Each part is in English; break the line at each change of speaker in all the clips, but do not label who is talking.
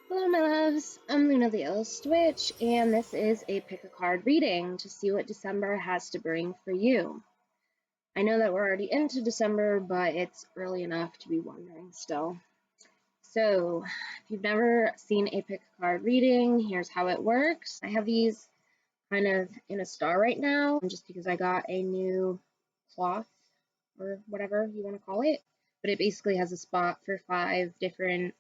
Hello, my loves. I'm Luna the Illust Witch, and this is a pick a card reading to see what December has to bring for you. I know that we're already into December, but it's early enough to be wondering still. So, if you've never seen a pick a card reading, here's how it works. I have these kind of in a star right now, just because I got a new cloth or whatever you want to call it, but it basically has a spot for 5 different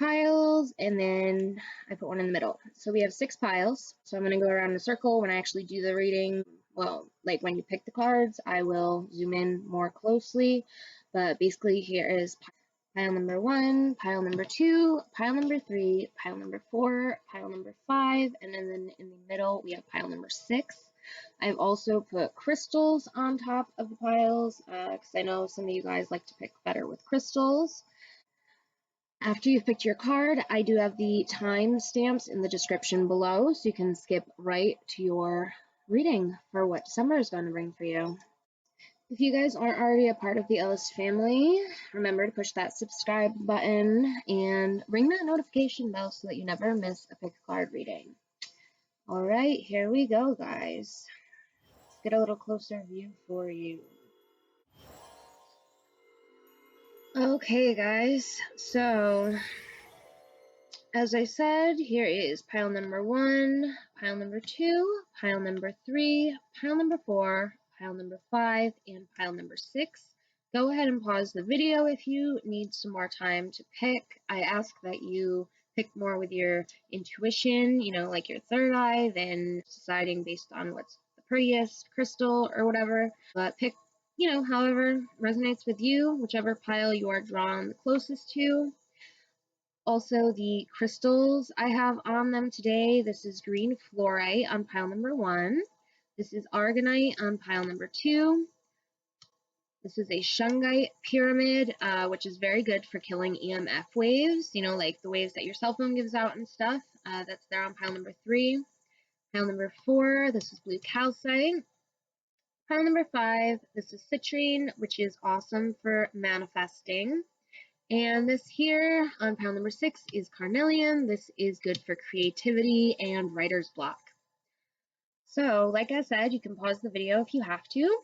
piles, and then I put one in the middle. So we have 6 piles. So I'm going to go around in a circle when I actually do the reading. Well, like when you pick the cards, I will zoom in more closely. But basically, here is pile number 1, pile number 2, pile number 3, pile number 4, pile number 5, and then in the middle, we have pile number 6. I've also put crystals on top of the piles because I know some of you guys like to pick better with crystals. After you've picked your card, I do have the time stamps in the description below, so you can skip right to your reading for what December is going to bring for you. If you guys aren't already a part of the Illust family, remember to push that subscribe button and ring that notification bell so that you never miss a pick a card reading. All right, here we go, guys. Let's get a little closer view for you. Okay, guys, so as I said, here is pile number 1, pile number 2, pile number 3, pile number 4, pile number 5, and pile number 6. Go ahead and pause the video if you need some more time to pick. I ask that you pick more with your intuition, like your third eye, than deciding based on what's the prettiest crystal or whatever. But pick, however resonates with you, whichever pile you are drawn the closest to. Also, the crystals I have on them today, this is green fluorite on pile number 1. This is aragonite on pile number 2. This is a shungite pyramid, which is very good for killing EMF waves, like the waves that your cell phone gives out and stuff. That's there on pile number 3. Pile number 4, this is blue calcite. Pile number 5, this is citrine, which is awesome for manifesting. And this here on pile number 6 is carnelian. This is good for creativity and writer's block. So, like I said, you can pause the video if you have to,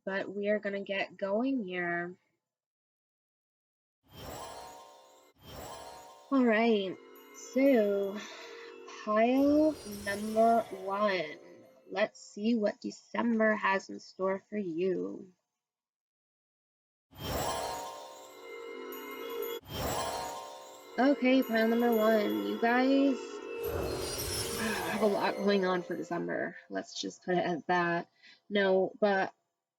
but we are going to get going here. All right, so pile number 1. Let's see what December has in store for you. Okay, pile number 1. You guys have a lot going on for December. Let's just put it as that. No, but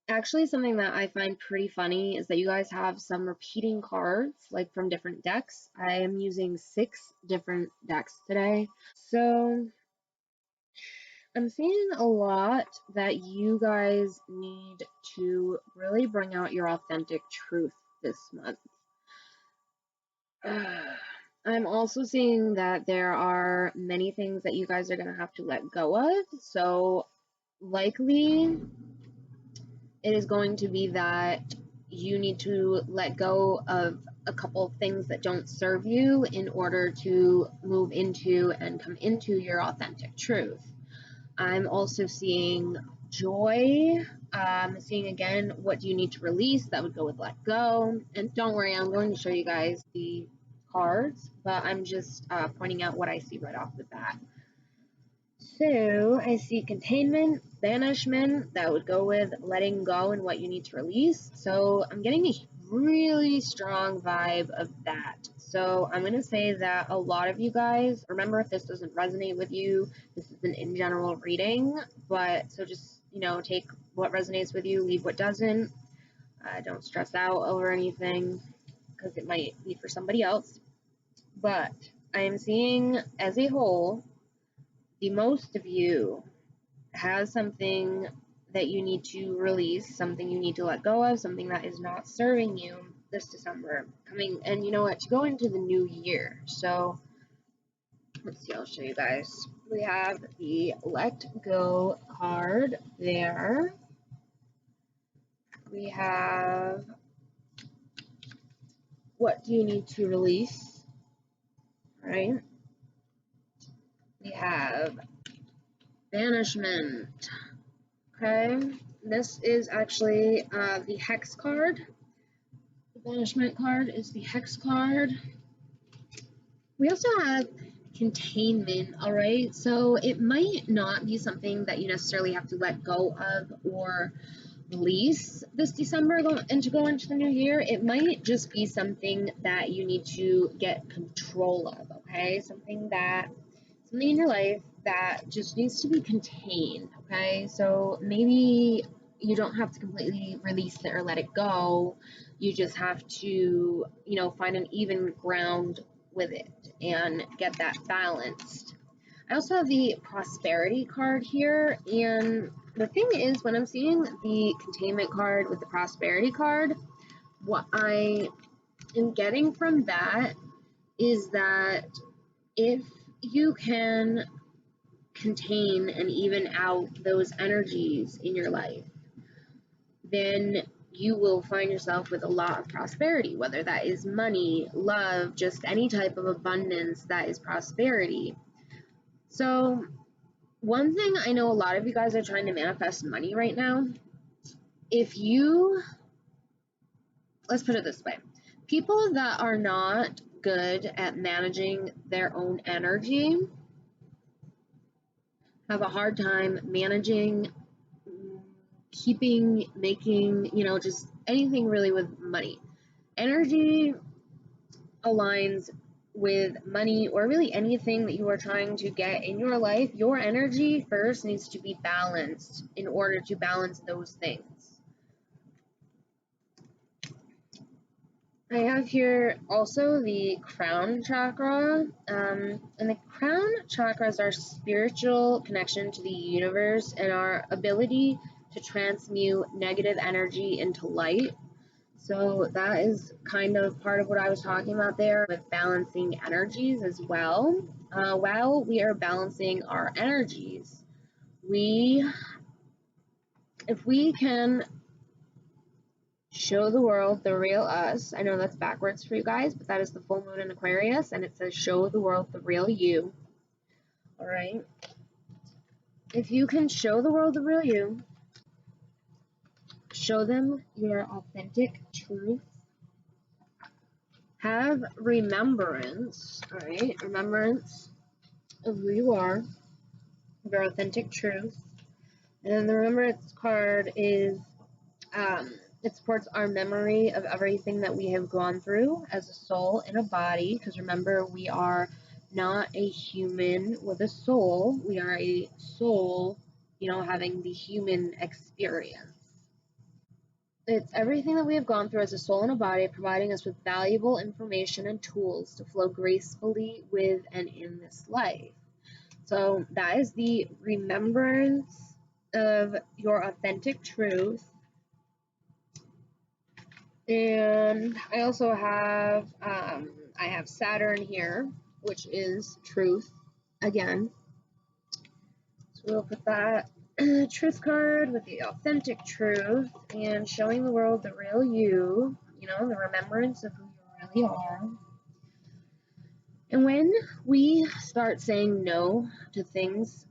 actually something that I find pretty funny is that you guys have some repeating cards, like from different decks. I am using 6 different decks today. So I'm seeing a lot that you guys need to really bring out your authentic truth this month. I'm also seeing that there are many things that you guys are going to have to let go of. So likely it is going to be that you need to let go of a couple of things that don't serve you in order to move into and come into your authentic truth. I'm also seeing joy. Seeing again, what do you need to release? That would go with let go. And don't worry, I'm going to show you guys the cards, but I'm just pointing out what I see right off the bat. So I see containment, banishment, that would go with letting go and what you need to release. So I'm getting a really strong vibe of that. So I'm going to say that a lot of you guys, remember if this doesn't resonate with you, this is an in general reading, but so just, take what resonates with you, leave what doesn't. Don't stress out over anything because it might be for somebody else. But I am seeing as a whole, the most of you has something that you need to release, something you need to let go of, something that is not serving you this December coming. And you know what, to go into the new year. So let's see, I'll show you guys. We have the let go card there. We have what do you need to release? right? We have banishment. Okay, this is actually the hex card. The banishment card is the hex card. We also have containment, all right? So it might not be something that you necessarily have to let go of or release this December and to go into the new year. It might just be something that you need to get control of, okay? Something in your life that just needs to be contained, okay? So maybe you don't have to completely release it or let it go. You just have to, find an even ground with it and get that balanced. I also have the prosperity card here, and the thing is, when I'm seeing the containment card with the prosperity card, what I am getting from that is that if you can contain and even out those energies in your life, then you will find yourself with a lot of prosperity, whether that is money, love, just any type of abundance that is prosperity. So one thing I know a lot of you guys are trying to manifest money right now. Let's put it this way, people that are not good at managing their own energy have a hard time managing, making, just anything really with money. Energy aligns with money, or really anything that you are trying to get in your life. Your energy first needs to be balanced in order to balance those things. I have here also the crown chakra, and the crown chakra is our spiritual connection to the universe and our ability to transmute negative energy into light. So that is kind of part of what I was talking about there with balancing energies as well. While we are balancing our energies, if we can show the world the real us. I know that's backwards for you guys, but that is the full moon in Aquarius, and it says show the world the real you. All right. If you can show the world the real you, show them your authentic truth, have remembrance, all right, remembrance of who you are, your authentic truth. And then the remembrance card is it supports our memory of everything that we have gone through as a soul in a body, because remember, we are not a human with a soul. We are a soul, having the human experience. It's everything that we have gone through as a soul in a body, providing us with valuable information and tools to flow gracefully with and in this life. So that is the remembrance of your authentic truth. And I also have, Saturn here, which is truth again. So we'll put that truth card with the authentic truth and showing the world the real you, the remembrance of who you really are. And when we start saying no to things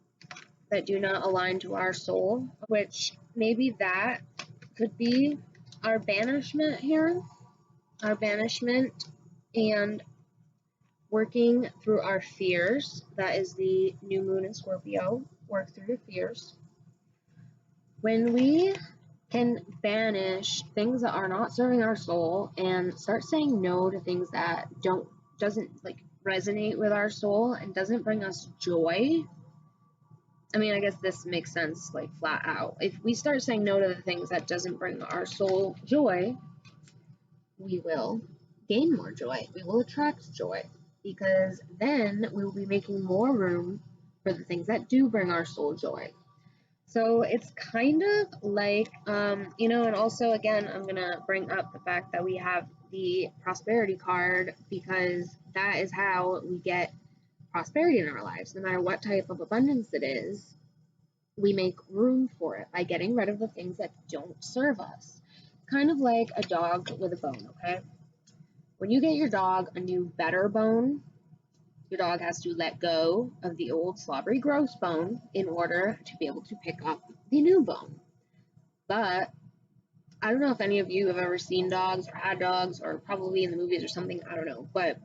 that do not align to our soul, which maybe that could be our banishment here, and working through our fears. That is the new moon in Scorpio. Work through your fears. When we can banish things that are not serving our soul and start saying no to things that doesn't resonate with our soul and doesn't bring us joy. I mean, I guess this makes sense flat out. If we start saying no to the things that doesn't bring our soul joy, we will gain more joy. We will attract joy, because then we will be making more room for the things that do bring our soul joy. So it's kind of like, and also, again, I'm going to bring up the fact that we have the prosperity card, because that is how we get prosperity in our lives. No matter what type of abundance it is, we make room for it by getting rid of the things that don't serve us. Kind of like a dog with a bone, okay? When you get your dog a new better bone, Your dog has to let go of the old slobbery gross bone in order to be able to pick up the new bone. But I don't know if any of you have ever seen dogs or had dogs or probably in the movies or something, I don't know. But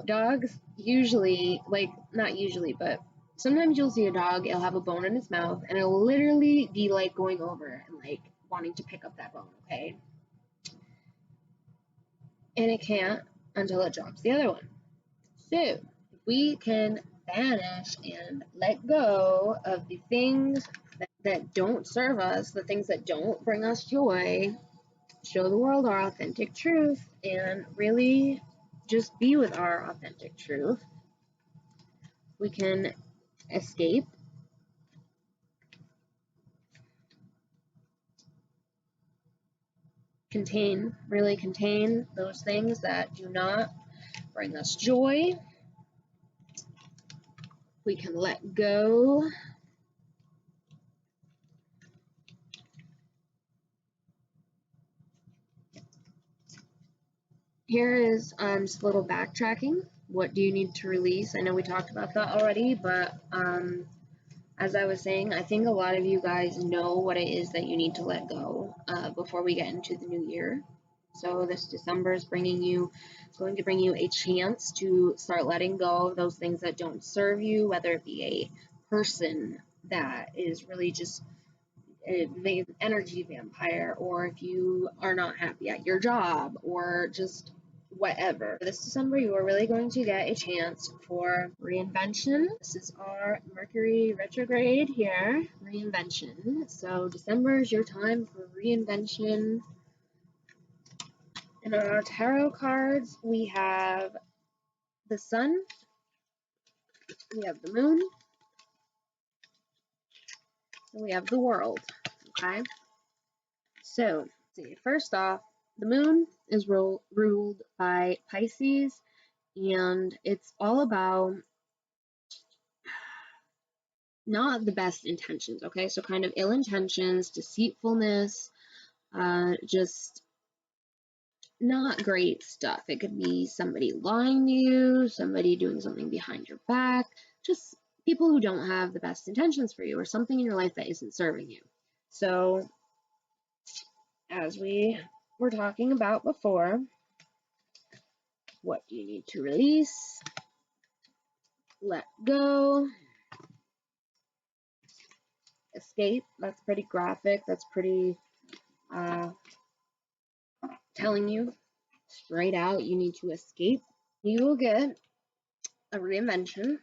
dogs usually, like, not usually, but sometimes you'll see a dog, it'll have a bone in its mouth and it'll literally be like going over and like wanting to pick up that bone, okay? And it can't until it drops the other one. So, if we can banish and let go of the things that don't serve us, the things that don't bring us joy, show the world our authentic truth, and really just be with our authentic truth, we can escape, really contain those things that do not bring us joy. We can let go. Here is just a little backtracking. What do you need to release? I know we talked about that already, but as I was saying, I think a lot of you guys know what it is that you need to let go before we get into the new year. So this December is going to bring you a chance to start letting go of those things that don't serve you, whether it be a person that is really just an energy vampire, or if you are not happy at your job, or just whatever. This December, you are really going to get a chance for reinvention. This is our Mercury retrograde here, reinvention. So December is your time for reinvention. And on our tarot cards, we have the sun, we have the moon, and we have the world. Okay. So, see, first off, the moon is ruled by Pisces, and it's all about not the best intentions, okay? So, kind of ill intentions, deceitfulness, just not great stuff. It could be somebody lying to you, somebody doing something behind your back, just people who don't have the best intentions for you, or something in your life that isn't serving you. So, as we were talking about before, what do you need to release? Let go. Escape. That's pretty graphic. That's pretty telling you straight out you need to escape. You will get a reinvention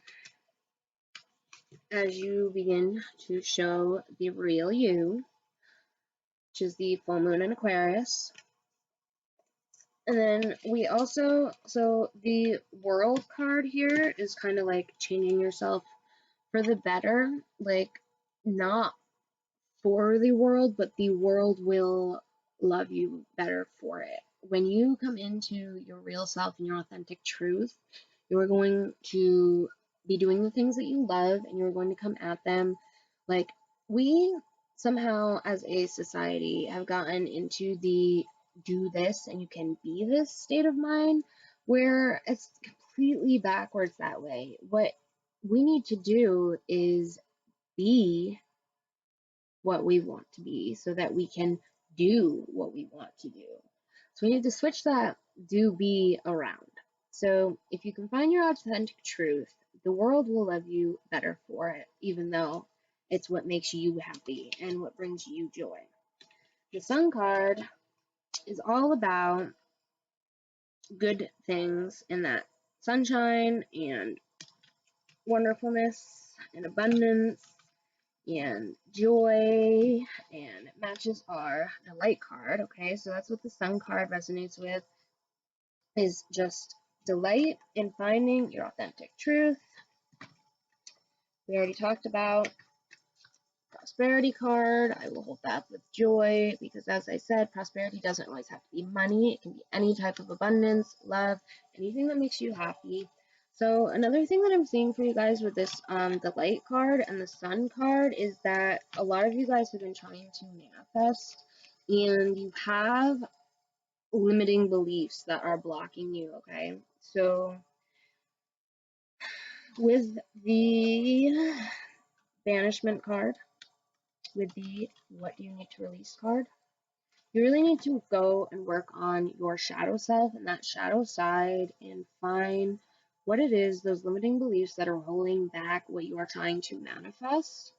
as you begin to show the real you, which is the full moon in Aquarius. And then we also, so the world card here is kind of like changing yourself for the better, like not for the world, but the world will love you better for it. When you come into your real self and your authentic truth, you're going to be doing the things that you love, and you're going to come at them like, we somehow as a society have gotten into the do this and you can be this state of mind, where it's completely backwards that way. What we need to do is be what we want to be so that we can do what we want to do. So we need to switch that do be around. So if you can find your authentic truth, the world will love you better for it, even though it's what makes you happy and what brings you joy. The Sun card is all about good things and that sunshine and wonderfulness and abundance and joy, and it matches our delight card. Okay, so that's what the Sun card resonates with, is just delight in finding your authentic truth. We already talked about prosperity card. I will hold that with joy, because as I said, prosperity doesn't always have to be money. It can be any type of abundance, love, anything that makes you happy. So another thing that I'm seeing for you guys with this the light card and the sun card is that a lot of you guys have been trying to manifest, and you have limiting beliefs that are blocking you, okay? So With the banishment card, with the what do you need to release card, you really need to go and work on your shadow self and that shadow side and find what it is, those limiting beliefs that are holding back what you are trying to manifest,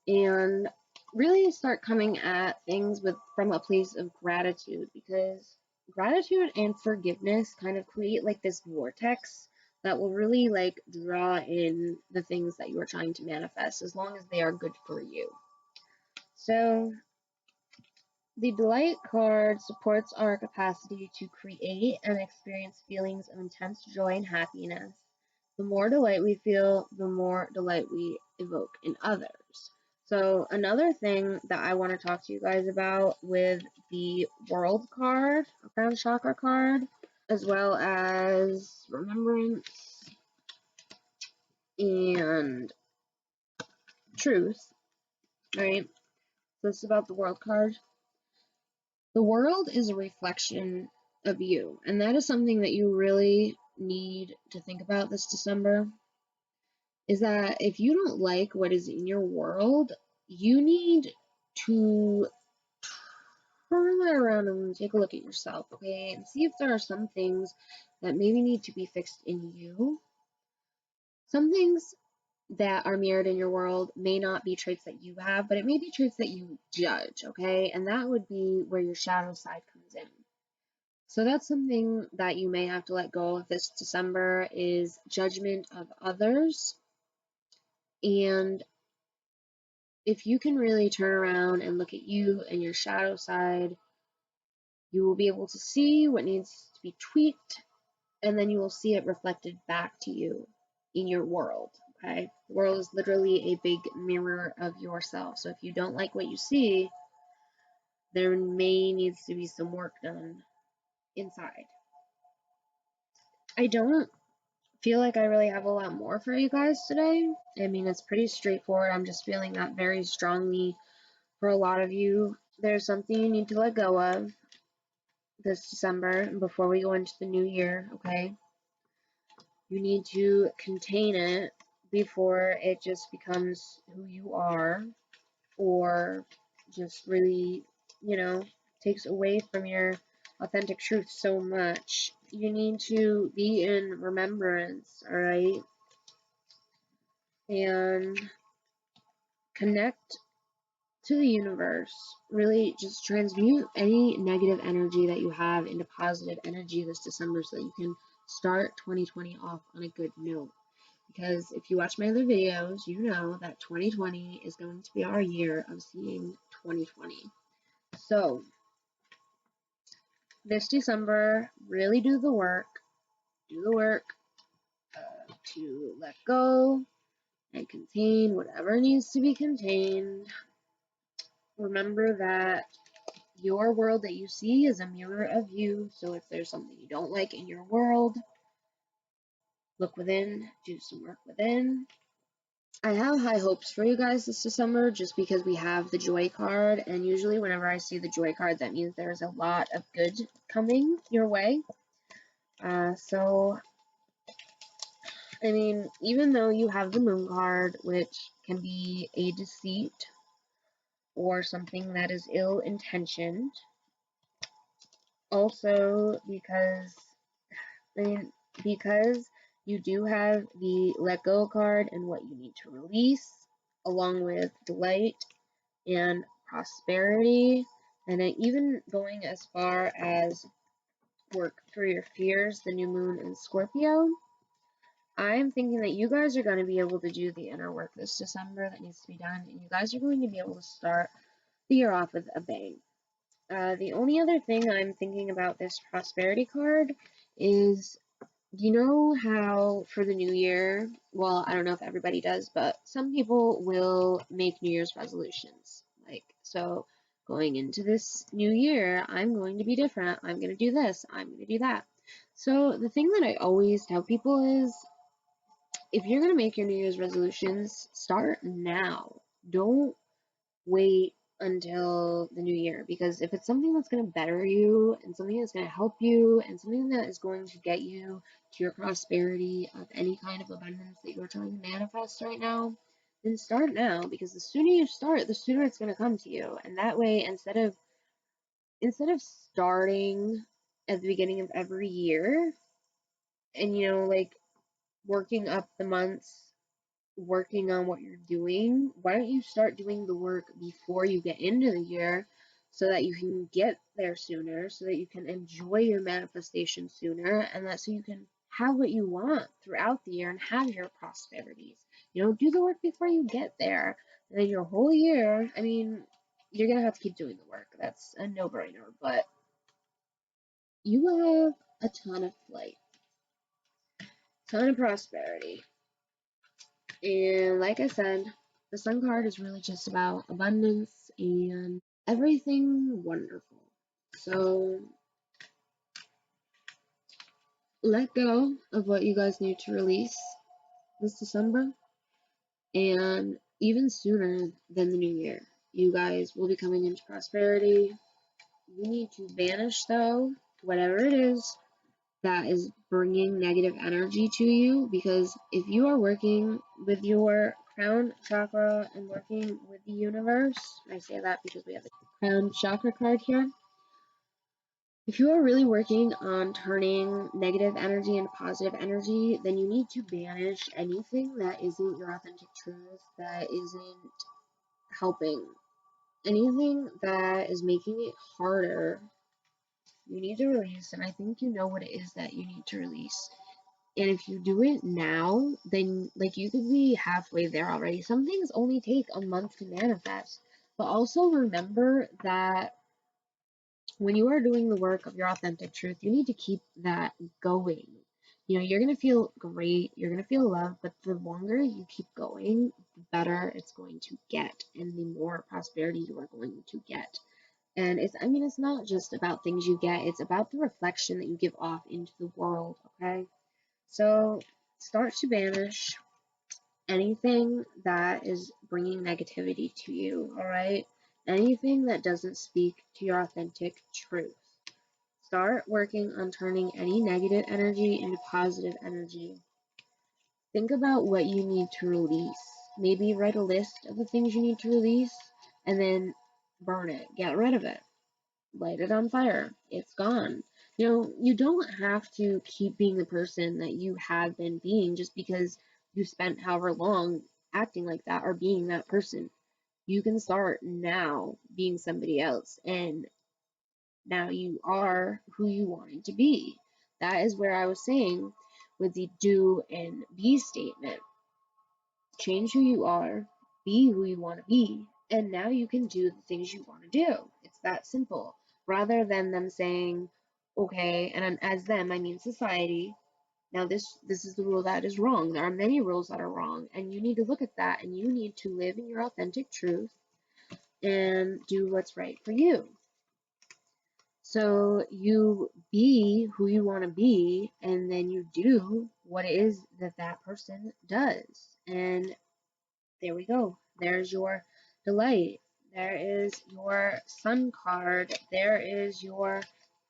and really start coming at things from a place of gratitude, because gratitude and forgiveness kind of create like this vortex that will really like draw in the things that you are trying to manifest as long as they are good for you. So the Delight card supports our capacity to create and experience feelings of intense joy and happiness. The more delight we feel, the more delight we evoke in others. So another thing that I want to talk to you guys about with the World card, Crown Chakra card, as well as Remembrance and Truth, right? So this is about the World card. The world is a reflection of you, and that is something that you really need to think about this December, is that if you don't like what is in your world, you need to turn that around and take a look at yourself, okay, and see if there are some things that maybe need to be fixed in you. Some things that are mirrored in your world may not be traits that you have, but it may be traits that you judge, okay, and that would be where your shadow side comes in. So that's something that you may have to let go of this December, is judgment of others. And if you can really turn around and look at you and your shadow side, you will be able to see what needs to be tweaked, and then you will see it reflected back to you in your world. Okay? The world is literally a big mirror of yourself. So if you don't like what you see, there may needs to be some work done inside. I don't feel like I really have a lot more for you guys today. I mean, it's pretty straightforward. I'm just feeling that very strongly for a lot of you. There's something you need to let go of this December before we go into the new year, okay? You need to contain it before it just becomes who you are, or just really, takes away from your authentic truth so much. You need to be in remembrance, all right? And connect to the universe. Really just transmute any negative energy that you have into positive energy this December so that you can start 2020 off on a good note. Because if you watch my other videos, you know that 2020 is going to be our year of seeing 2020. So this December, really do the work. Do the work to let go and contain whatever needs to be contained. Remember that your world that you see is a mirror of you. So if there's something you don't like in your world, look within, do some work within. I have high hopes for you guys this December just because we have the Joy card, and usually whenever I see the Joy card, that means there's a lot of good coming your way. So, I mean, even though you have the Moon card, which can be a deceit or something that is ill-intentioned, also because you do have the let go card and what you need to release, along with delight and prosperity, and even going as far as work through your fears, the new moon in Scorpio. I'm thinking that you guys are going to be able to do the inner work this December that needs to be done, and you guys are going to be able to start the year off with a bang. The only other thing I'm thinking about this prosperity card is, you know how for the new year, well, I don't know if everybody does, but some people will make New Year's resolutions. So going into this new year, I'm going to be different. I'm going to do this. I'm going to do that. So the thing that I always tell people is, if you're going to make your New Year's resolutions, start now. Don't wait until the new year, because if it's something that's going to better you and something that's going to help you and something that is going to get you to your prosperity of any kind of abundance that you're trying to manifest right now, then start now, because the sooner you start, the sooner it's going to come to you. And that way, instead of starting at the beginning of every year and like working up the months, working on what you're doing, why don't you start doing the work before you get into the year so that you can get there sooner, so that you can enjoy your manifestation sooner, and that so you can have what you want throughout the year and have your prosperities. Do the work before you get there. And then your whole year, I mean, you're going to have to keep doing the work. That's a no brainer, but you have a ton of flight, ton of prosperity. And like I said, the Sun card is really just about abundance and everything wonderful. So let go of what you guys need to release this December, and even sooner than the new year, you guys will be coming into prosperity. You need to banish, though, whatever it is that is bringing negative energy to you, because if you are working with your crown chakra and working with the universe, I say that because we have the crown chakra card here. If you are really working on turning negative energy into positive energy, then you need to banish anything that isn't your authentic truth, that isn't helping, anything that is making it harder. You need to release, and I think you know what it is that you need to release. And if you do it now, then you could be halfway there already. Some things only take a month to manifest. But also remember that when you are doing the work of your authentic truth, you need to keep that going. You're going to feel great, you're going to feel love, but the longer you keep going, the better it's going to get and the more prosperity you are going to get. And it's not just about things you get, it's about the reflection that you give off into the world, okay? So start to banish anything that is bringing negativity to you, all right? Anything that doesn't speak to your authentic truth. Start working on turning any negative energy into positive energy. Think about what you need to release. Maybe write a list of the things you need to release and then burn it. Get rid of it. Light it on fire. It's gone. You don't have to keep being the person that you have been being just because you spent however long acting like that or being that person. You can start now being somebody else, and now you are who you wanted to be. That is where I was saying with the do and be statement. Change who you are, be who you want to be, and now you can do the things you want to do. It's that simple. Rather than them saying, okay, and as them, I mean society. Now this is the rule that is wrong. There are many rules that are wrong, and you need to look at that, and you need to live in your authentic truth and do what's right for you. So you be who you want to be, and then you do what it is that that person does. And there we go. There's your delight. There is your sun card. There is your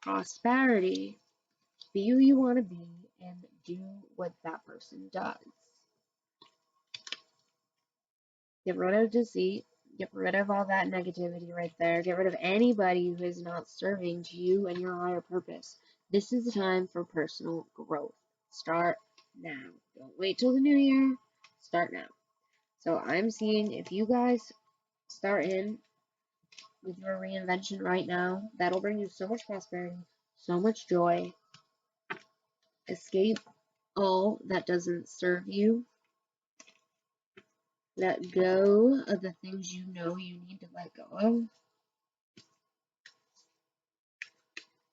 prosperity. Be who you want to be and do what that person does. Get rid of deceit. Get rid of all that negativity right there. Get rid of anybody who is not serving to you and your higher purpose. This is the time for personal growth. Start now. Don't wait till the new year. Start now. So I'm seeing if you guys start in with your reinvention right now, that'll bring you so much prosperity, so much joy. Escape all that doesn't serve you. Let go of the things you know you need to let go of.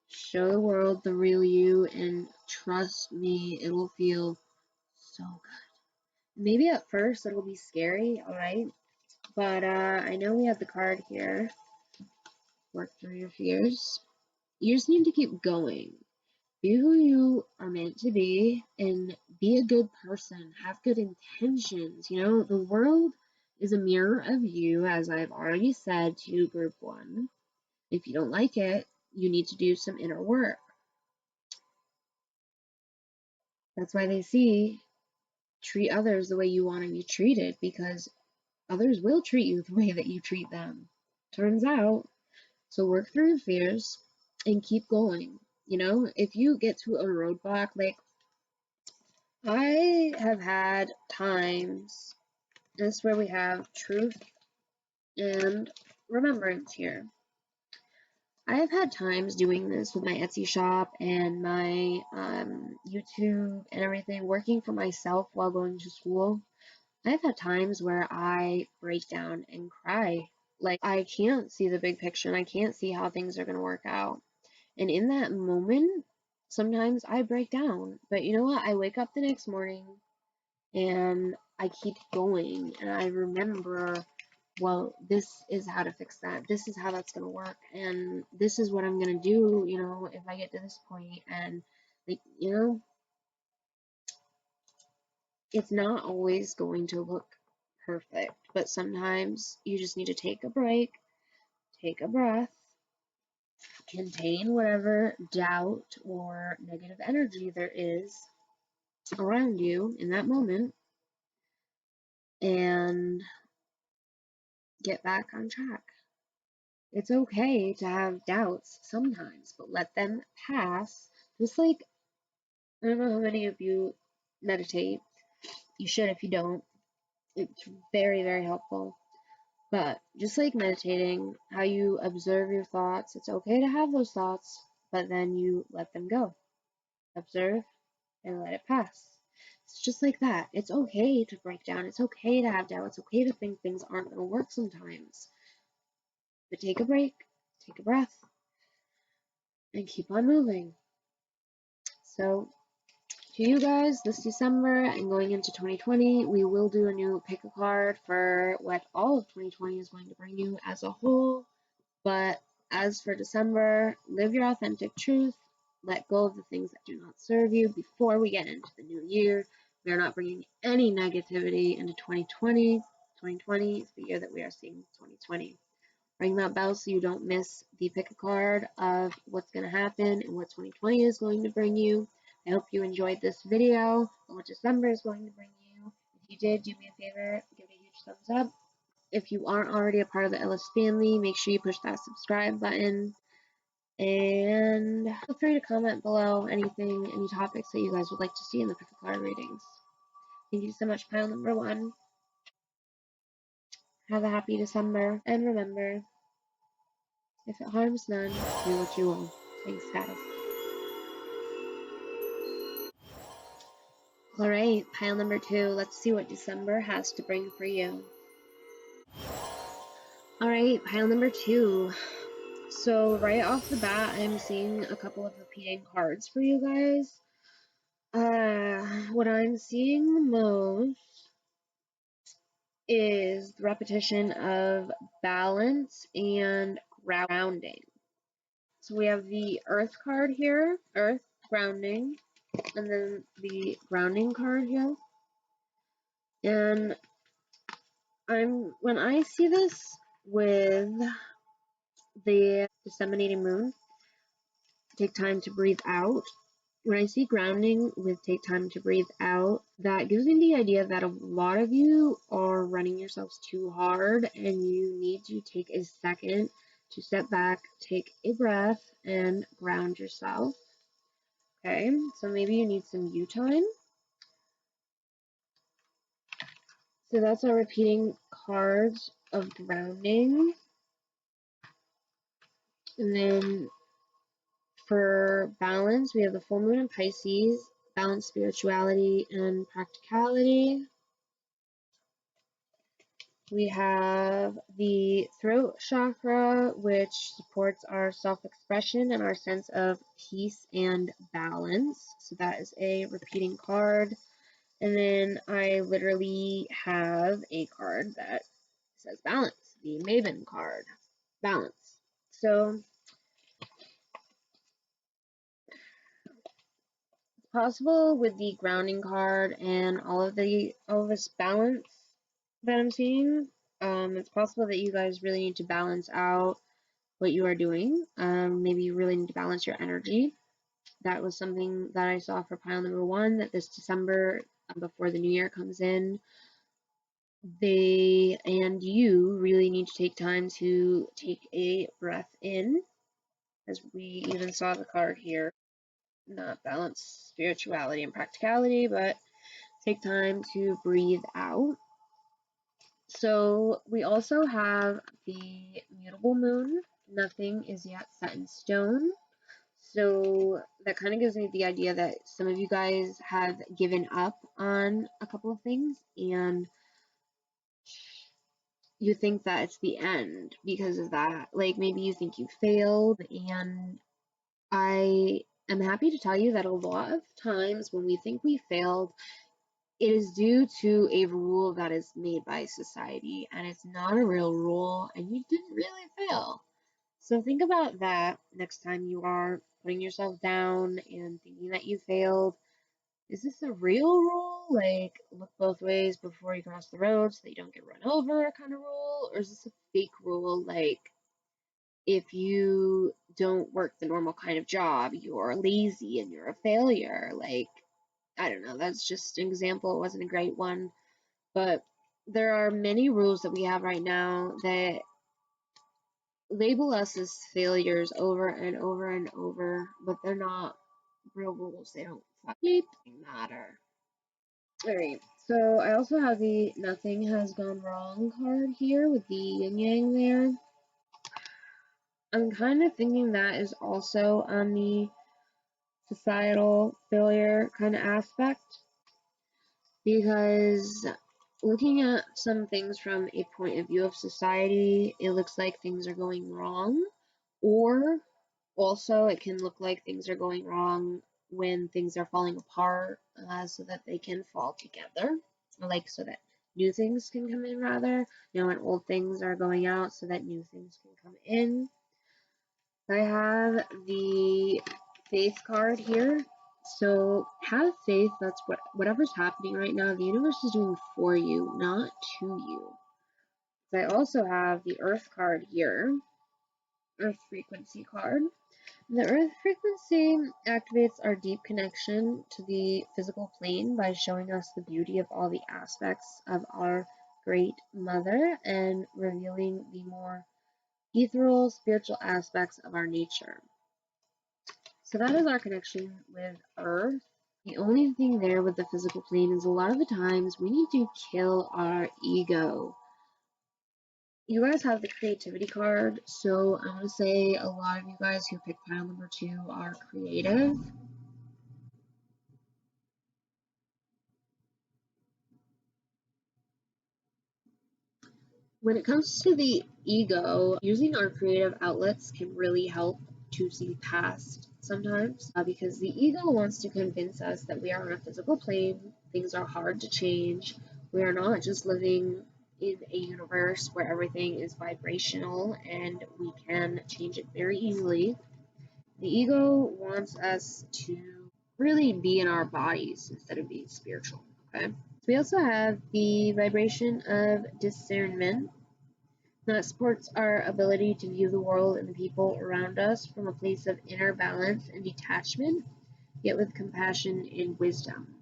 Show the world the real you, and trust me, it will feel so good. Maybe at first it'll be scary, alright? But I know we have the card here. Work through your fears. You just need to keep going. Be who you are meant to be and be a good person. Have good intentions. The world is a mirror of you, as I've already said to group one. If you don't like it, you need to do some inner work. That's why they say treat others the way you want to be treated, because others will treat you the way that you treat them. Turns out. So work through your fears and keep going. You know, if you get to a roadblock, like I have had times, this is where we have truth and remembrance here. I have had times doing this with my Etsy shop and my YouTube and everything, working for myself while going to school. I've had times where I break down and cry. Like, I can't see the big picture and I can't see how things are going to work out. And in that moment, sometimes I break down. But you know what? I wake up the next morning and I keep going and I remember, well, this is how to fix that. This is how that's going to work. And this is what I'm going to do, you know, if I get to this point. And, like, you know, it's not always going to look perfect, but sometimes you just need to take a break, take a breath, contain whatever doubt or negative energy there is around you in that moment, and get back on track. It's okay to have doubts sometimes, but let them pass. Just like, I don't know how many of you meditate. You should if you don't. It's very, very helpful. But just like meditating, how you observe your thoughts, it's okay to have those thoughts, but then you let them go. Observe and let it pass. It's just like that. It's okay to break down. It's okay to have doubt. It's okay to think things aren't going to work sometimes. But take a break, take a breath, and keep on moving. So, to you guys, this December and going into 2020, we will do a new pick a card for what all of 2020 is going to bring you as a whole. But as for December, live your authentic truth. Let go of the things that do not serve you before we get into the new year. We are not bringing any negativity into 2020. 2020 is the year that we are seeing 2020. Ring that bell so you don't miss the pick a card of what's going to happen and what 2020 is going to bring you. I hope you enjoyed this video and what December is going to bring you. If you did, do me a favor, give it a huge thumbs up. If you aren't already a part of the Ellis family, make sure you push that subscribe button. And feel free to comment below anything, any topics that you guys would like to see in the pick a card readings. Thank you so much, pile number one. Have a happy December. And remember, if it harms none, do what you will. Thanks, guys. Alright, pile number two. Let's see what December has to bring for you. Alright, pile number two. So right off the bat, I'm seeing a couple of repeating cards for you guys. What I'm seeing the most is the repetition of balance and grounding. So we have the Earth card here, Earth, grounding, and then the grounding card here. And when I see this with the disseminating moon, take time to breathe out. When I see grounding with take time to breathe out, that gives me the idea that a lot of you are running yourselves too hard and you need to take a second to step back, take a breath, and ground yourself. Okay, so maybe you need some you time. So that's our repeating cards of grounding. And then for balance, we have the full moon in Pisces, balance, spirituality, and practicality. We have the throat chakra, which supports our self-expression and our sense of peace and balance. So that is a repeating card. And then I literally have a card that says balance, the Maven card, balance. So it's possible with the grounding card and all of this balance that I'm seeing. It's possible that you guys really need to balance out what you are doing. Maybe you really need to balance your energy. That was something that I saw for pile number one, that this December, before the new year comes in, they and you really need to take time to take a breath in, as we even saw the card here, not balance spirituality and practicality, but take time to breathe out. So we also have the mutable moon. Nothing is yet set in stone. So that kind of gives me the idea that some of you guys have given up on a couple of things and you think that it's the end because of that. Like maybe you think you failed, and I am happy to tell you that a lot of times when we think we failed, it is due to a rule that is made by society and it's not a real rule and you didn't really fail. So think about that next time you are putting yourself down and thinking that you failed. Is this a real rule? Like, look both ways before you cross the road so that you don't get run over kind of rule? Or is this a fake rule? Like, if you don't work the normal kind of job, you're lazy and you're a failure. Like, I don't know. That's just an example. It wasn't a great one. But there are many rules that we have right now that label us as failures over and over and over, but they're not real rules. They don't fucking matter. Alright, so I also have the nothing has gone wrong card here with the yin yang there. I'm kind of thinking that is also on the societal failure kind of aspect, because looking at some things from a point of view of society, it looks like things are going wrong, or also it can look like things are going wrong when things are falling apart, so that they can fall together, like so that new things can come in, rather, when old things are going out so that new things can come in. I have the faith card here. So have faith. That's whatever's happening right now, the universe is doing for you, not to you. I also have the earth card here, earth frequency card. The earth frequency activates our deep connection to the physical plane by showing us the beauty of all the aspects of our great mother and revealing the more ethereal spiritual aspects of our nature. So that is our connection with Earth. The only thing there with the physical plane is a lot of the times we need to kill our ego. You guys have the creativity card, so I'm going to say a lot of you guys who picked pile number 2 are creative. When it comes to the ego, using our creative outlets can really help to see past sometimes, because the ego wants to convince us that we are on a physical plane, things are hard to change, we are not just living in a universe where everything is vibrational and we can change it very easily. The ego wants us to really be in our bodies instead of being spiritual, okay? So we also have the vibration of discernment that supports our ability to view the world and the people around us from a place of inner balance and detachment, yet with compassion and wisdom.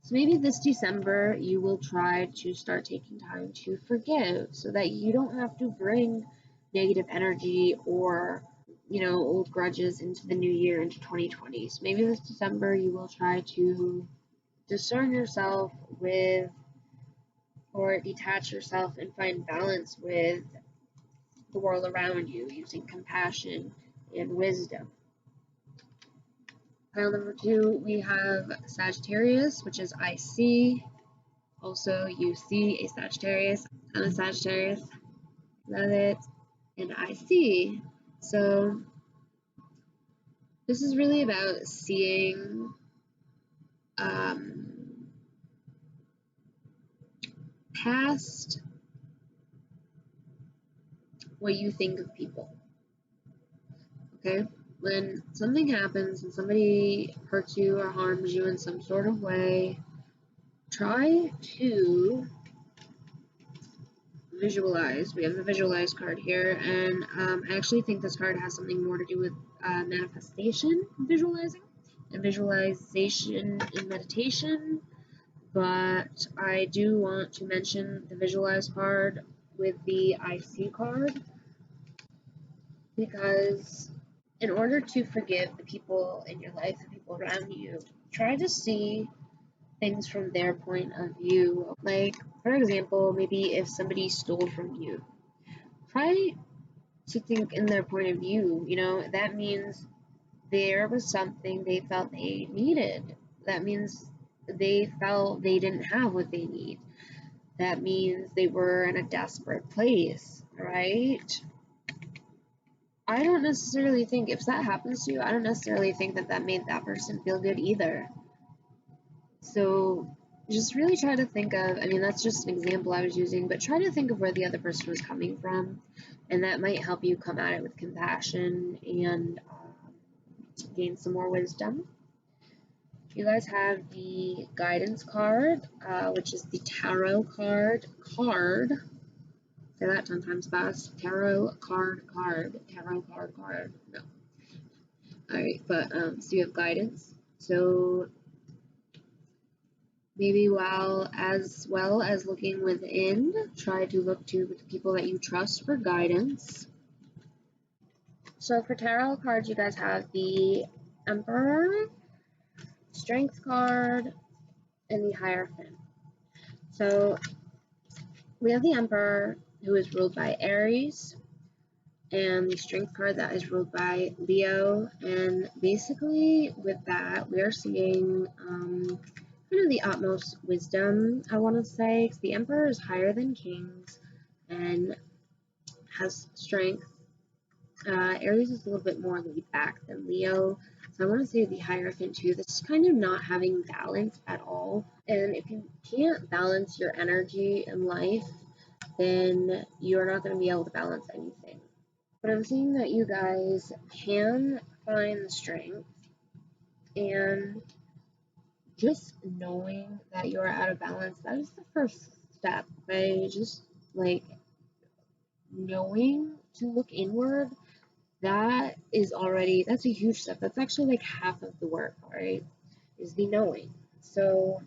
So maybe this December you will try to start taking time to forgive so that you don't have to bring negative energy or old grudges into the new year, into 2020. So maybe this December you will try to discern yourself with, or detach yourself and find balance with the world around you using compassion and wisdom. Pile number 2, we have Sagittarius, which is IC. Also, you see a Sagittarius. I'm a Sagittarius. Love it. And IC. So, this is really about seeing past what you think of people. Okay? When something happens and somebody hurts you or harms you in some sort of way, try to visualize. We have the visualize card here, and I actually think this card has something more to do with manifestation, visualizing, and visualization in meditation. But I do want to mention the visualize card with the IC card, because in order to forgive the people in your life, the people around you, try to see things from their point of view. Like, for example, maybe if somebody stole from you, try to think in their point of view. That means there was something they felt they needed. That means they felt they didn't have what they need. That means they were in a desperate place, right? I don't necessarily think, if that happens to you, I don't necessarily think that that made that person feel good either. So just really try to think of, I mean, that's just an example I was using, but try to think of where the other person was coming from, and that might help you come at it with compassion and gain some more wisdom. You guys have the guidance card, which is the tarot card. Say that 10 times fast. Tarot card. Tarot card. No. Alright, but so you have guidance. So maybe as well as looking within, try to look to the people that you trust for guidance. So for tarot cards, you guys have the Emperor, Strength card, and the Hierophant. So we have the Emperor, who is ruled by Aries, and the Strength card that is ruled by Leo. And basically, with that, we are seeing kind of the utmost wisdom, I want to say, because the Emperor is higher than Kings and has strength. Aries is a little bit more laid back than Leo. So I want to say the Hierophant too. This is kind of not having balance at all. And if you can't balance your energy in life, then you're not going to be able to balance anything. But I'm seeing that you guys can find the strength, and just knowing that you're out of balance, that is the first step. By just like knowing to look inward, that's a huge step. That's actually like half of the work, right? Is the knowing. So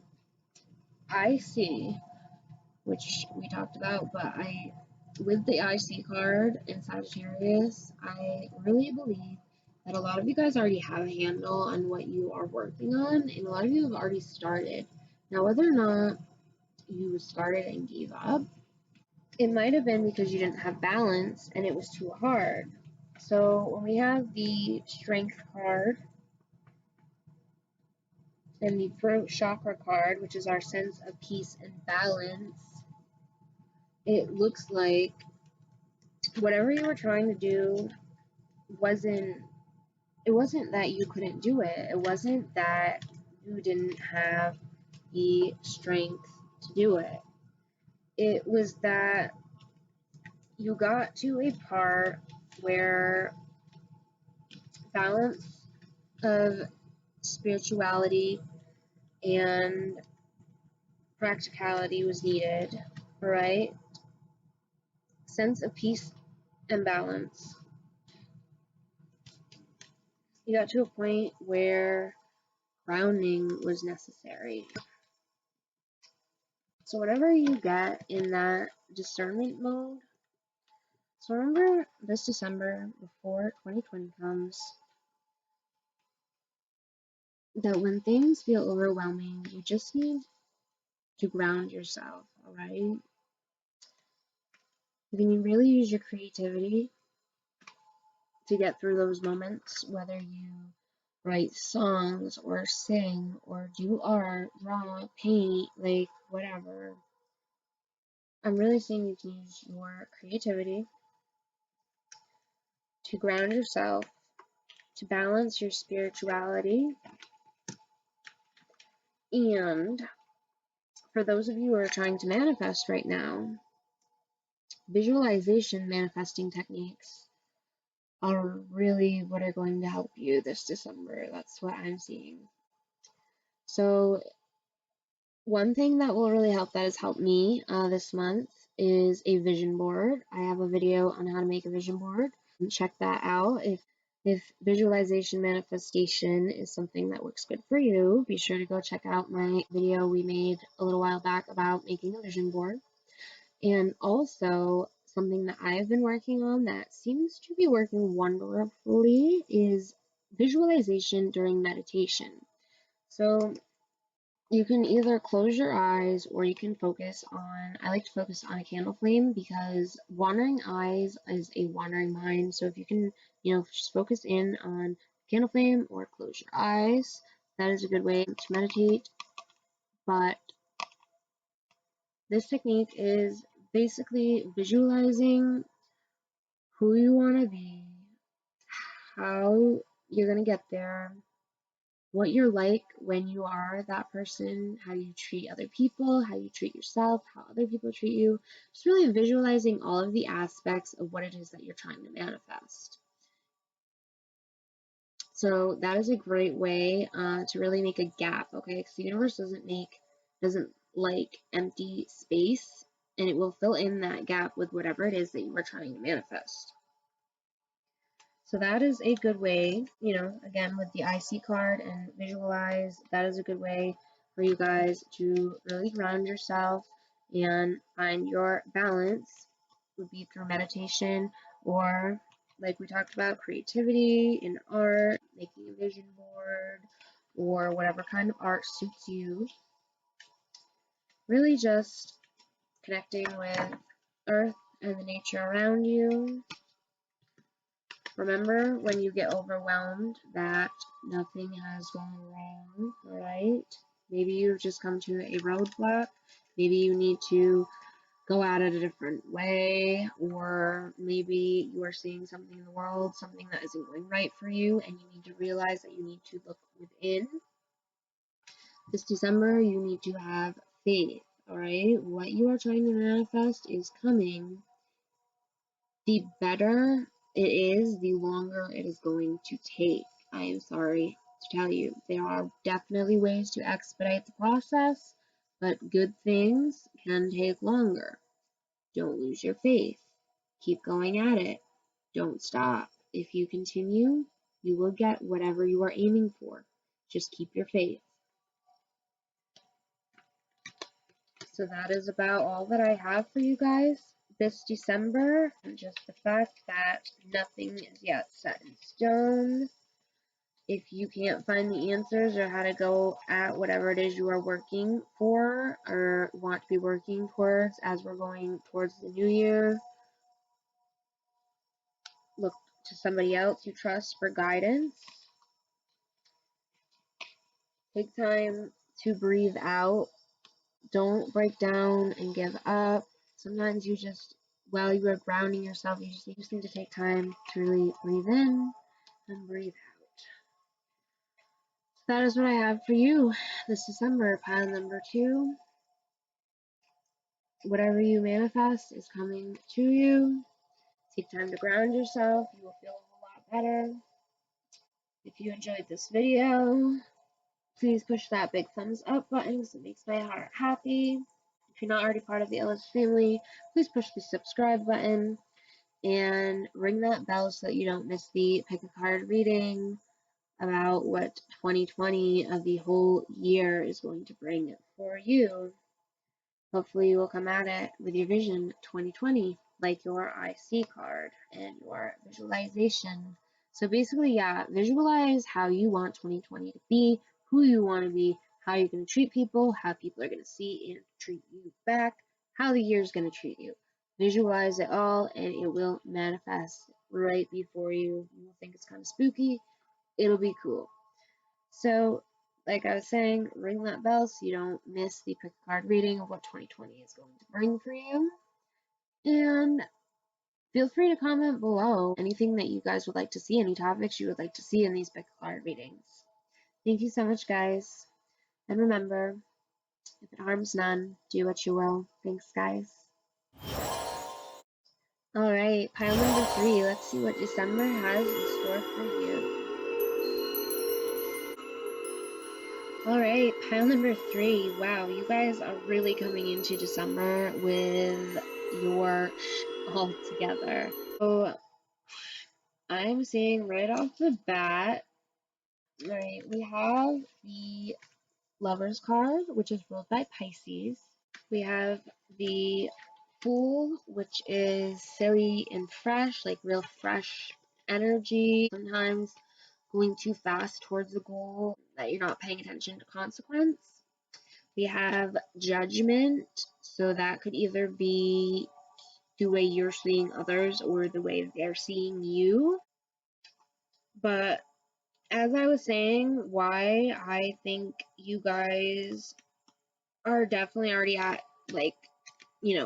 I see, which we talked about, but with the IC card in Sagittarius, I really believe that a lot of you guys already have a handle on what you are working on, and a lot of you have already started. Now, whether or not you started and gave up, it might have been because you didn't have balance and it was too hard. So when we have the Strength card and the Throat Chakra card, which is our sense of peace and balance, it looks like whatever you were trying to do wasn't it wasn't that you couldn't do it. It wasn't that you didn't have the strength to do it. It was that you got to a part where balance of spirituality and practicality was needed, right? Sense of peace and balance. You got to a point where grounding was necessary. So whatever you get in that discernment mode, so remember this December, before 2020 comes, that when things feel overwhelming, you just need to ground yourself, alright? You can really use your creativity to get through those moments, whether you write songs or sing or do art, draw, paint, like whatever. I'm really saying you can use your creativity to ground yourself, to balance your spirituality, and for those of you who are trying to manifest right now, visualization manifesting techniques are really what are going to help you this December. That's what I'm seeing. So one thing that will really help that has helped me this month is a vision board. I have a video on how to make a vision board. Check that out. If visualization manifestation is something that works good for you, be sure to go check out my video we made a little while back about making a vision board. And also, something that I've been working on that seems to be working wonderfully is visualization during meditation. So you can either close your eyes or you can focus on, I like to focus on a candle flame because wandering eyes is a wandering mind. So if you can, just focus in on candle flame or close your eyes, that is a good way to meditate. But this technique is basically visualizing who you want to be, how you're going to get there, what you're like when you are that person, how you treat other people, how you treat yourself, how other people treat you. Just really visualizing all of the aspects of what it is that you're trying to manifest. So that is a great way to really make a gap, okay? Because the universe doesn't like empty space, and it will fill in that gap with whatever it is that you are trying to manifest. So that is a good way, again, with the IC card and visualize, that is a good way for you guys to really ground yourself and find your balance. Would be through meditation or, like we talked about, creativity in art, making a vision board, or whatever kind of art suits you. Really just connecting with Earth and the nature around you. Remember when you get overwhelmed that nothing has gone wrong, alright? Maybe you've just come to a roadblock. Maybe you need to go at it a different way, or maybe you are seeing something in the world, something that isn't going right for you, and you need to realize that you need to look within. This December, you need to have faith, alright? What you are trying to manifest is coming. The better it is, the longer it is going to take. I am sorry to tell you. There are definitely ways to expedite the process, but good things can take longer. Don't lose your faith. Keep going at it. Don't stop. If you continue, you will get whatever you are aiming for. Just keep your faith. So that is about all that I have for you guys this December, and just the fact that nothing is yet set in stone. If you can't find the answers or how to go at whatever it is you are working for or want to be working towards as we're going towards the new year, look to somebody else you trust for guidance. Take time to breathe out. Don't break down and give up. Sometimes you just, while you are grounding yourself, you just need to take time to really breathe in and breathe out. So that is what I have for you this December, pile number 2. Whatever you manifest is coming to you. Take time to ground yourself. You will feel a whole lot better. If you enjoyed this video, please push that big thumbs up button because it makes my heart happy. If you're not already part of the LS family, please push the subscribe button and ring that bell so that you don't miss the pick a card reading about what 2020 of the whole year is going to bring for you. Hopefully you will come at it with your vision 2020, like your IC card and your visualization. So basically, yeah, visualize how you want 2020 to be, who you want to be, how you're going to treat people, how people are going to see and treat you back, how the year is going to treat you. Visualize it all and it will manifest right before you. You will think it's kind of spooky. It'll be cool. So, like I was saying, ring that bell so you don't miss the pick a card reading of what 2020 is going to bring for you. And feel free to comment below anything that you guys would like to see, any topics you would like to see in these pick a card readings. Thank you so much, guys. And remember, if it harms none, do what you will. Thanks, guys. Alright, pile number 3. Let's see what December has in store for you. Alright, pile number 3. Wow, you guys are really coming into December with your all together. So I'm seeing right off the bat, right, we have the Lover's card, which is ruled by Pisces. We have the Fool, which is silly and fresh, like real fresh energy. Sometimes going too fast towards the goal that you're not paying attention to consequence. We have Judgment, so that could either be the way you're seeing others or the way they're seeing you. But as I was saying, why I think you guys are definitely already at, like,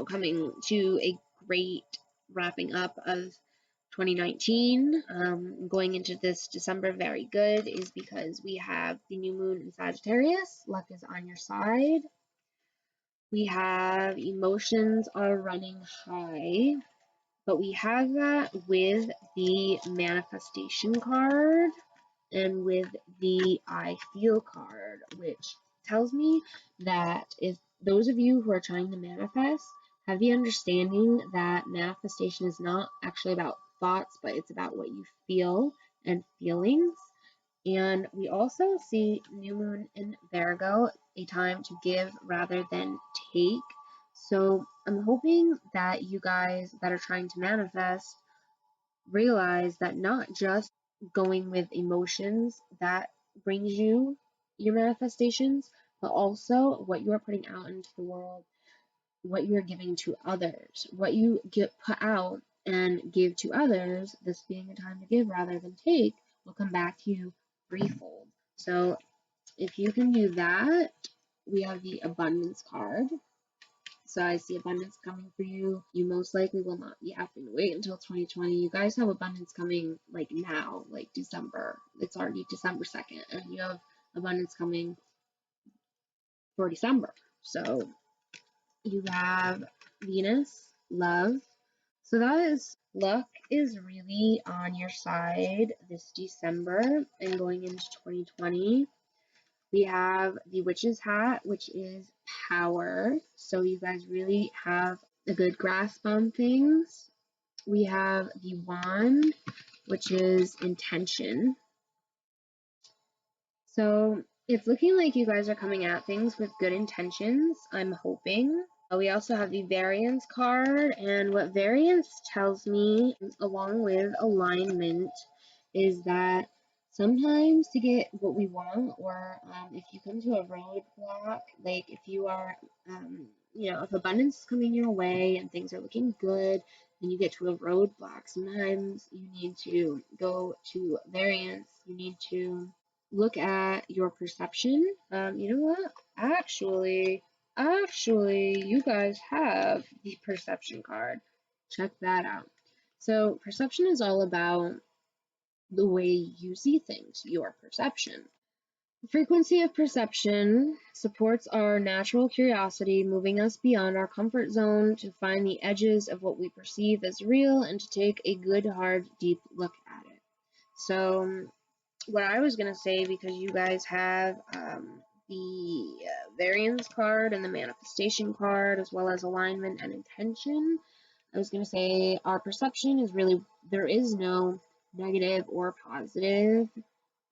coming to a great wrapping up of 2019, going into this December very good, is because we have the new moon in Sagittarius. Luck is on your side. We have emotions are running high, but we have that with the manifestation card and with the I feel card, which tells me that if those of you who are trying to manifest have the understanding that manifestation is not actually about thoughts, but it's about what you feel and feelings. And we also see new moon in Virgo, a time to give rather than take. So I'm hoping that you guys that are trying to manifest realize that not just going with emotions that brings you your manifestations, but also what you are putting out into the world, what you are giving to others, what you get put out and give to others, this being a time to give rather than take, will come back to you threefold. So if you can do that, we have the abundance card. So I see abundance coming for you. You most likely will not be having to wait until 2020. You guys have abundance coming like now, like December. It's already December 2nd, and you have abundance coming for December. So you have Venus, love. So that is, luck is really on your side this December and going into 2020. We have the witch's hat, which is power. So you guys really have a good grasp on things. We have the wand, which is intention. So it's looking like you guys are coming at things with good intentions, I'm hoping. We also have the variance card, and what variance tells me, along with alignment, is that sometimes to get what we want, or if you come to a roadblock, like if you are, if abundance is coming your way and things are looking good, and you get to a roadblock, sometimes you need to go to variance. You need to look at your perception. You know what? Actually, you guys have the perception card. Check that out. So, perception is all about the way you see things, your perception. The frequency of perception supports our natural curiosity, moving us beyond our comfort zone to find the edges of what we perceive as real and to take a good, hard, deep look at it. So, what I was going to say, because you guys have the variance card and the manifestation card, as well as alignment and intention, I was going to say our perception is really, there is no negative or positive.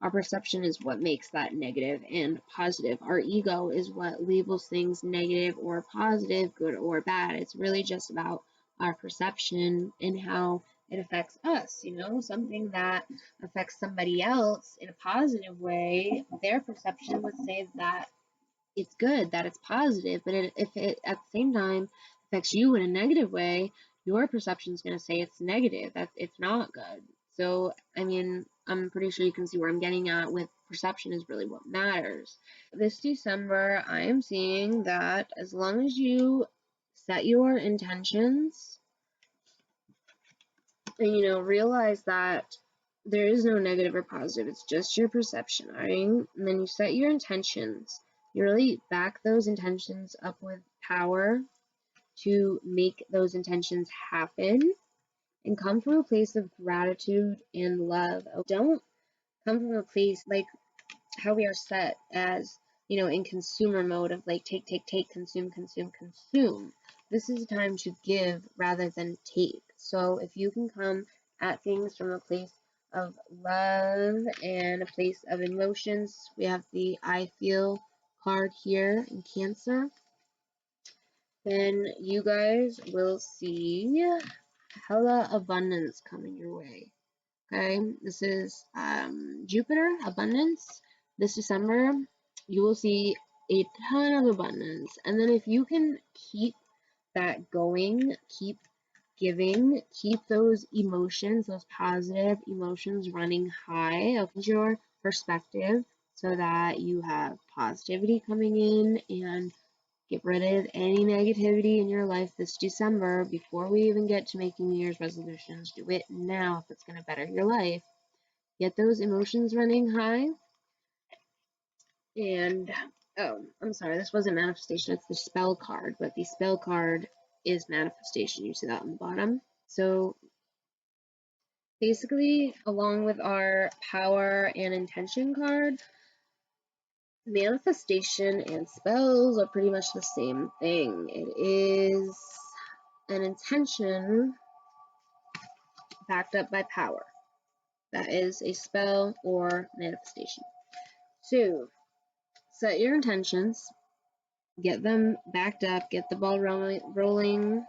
Our perception is what makes that negative and positive. Our ego is what labels things negative or positive, good or bad. It's really just about our perception and how it affects us. Something that affects somebody else in a positive way, their perception would say that it's good, that it's positive, but if it at the same time affects you in a negative way, your perception is going to say it's negative, that it's not good. So, I mean, I'm pretty sure you can see where I'm getting at with perception is really what matters. This December, I am seeing that as long as you set your intentions and, realize that there is no negative or positive, it's just your perception, all right? And then you set your intentions. You really back those intentions up with power to make those intentions happen and come from a place of gratitude and love. Don't come from a place like how we are set as, in consumer mode of like take, consume, consume, consume. this is a time to give rather than take. So if you can come at things from a place of love and a place of emotions, we have the I feel card here in Cancer, then you guys will see hella abundance coming your way. Okay, this is Jupiter abundance. This December, you will see a ton of abundance, and then if you can keep that going, keep giving, keep those emotions, those positive emotions running high of your perspective so that you have positivity coming in, and get rid of any negativity in your life this December before we even get to making New Year's resolutions. Do it now if it's going to better your life. Get those emotions running high. And, oh, I'm sorry, this wasn't manifestation, it's the spell card, but the spell card is manifestation. You see that on the bottom. So basically, along with our power and intention card, manifestation and spells are pretty much the same thing. It is an intention backed up by power. That is a spell or manifestation. So, set your intentions, get them backed up, get the ball rolling,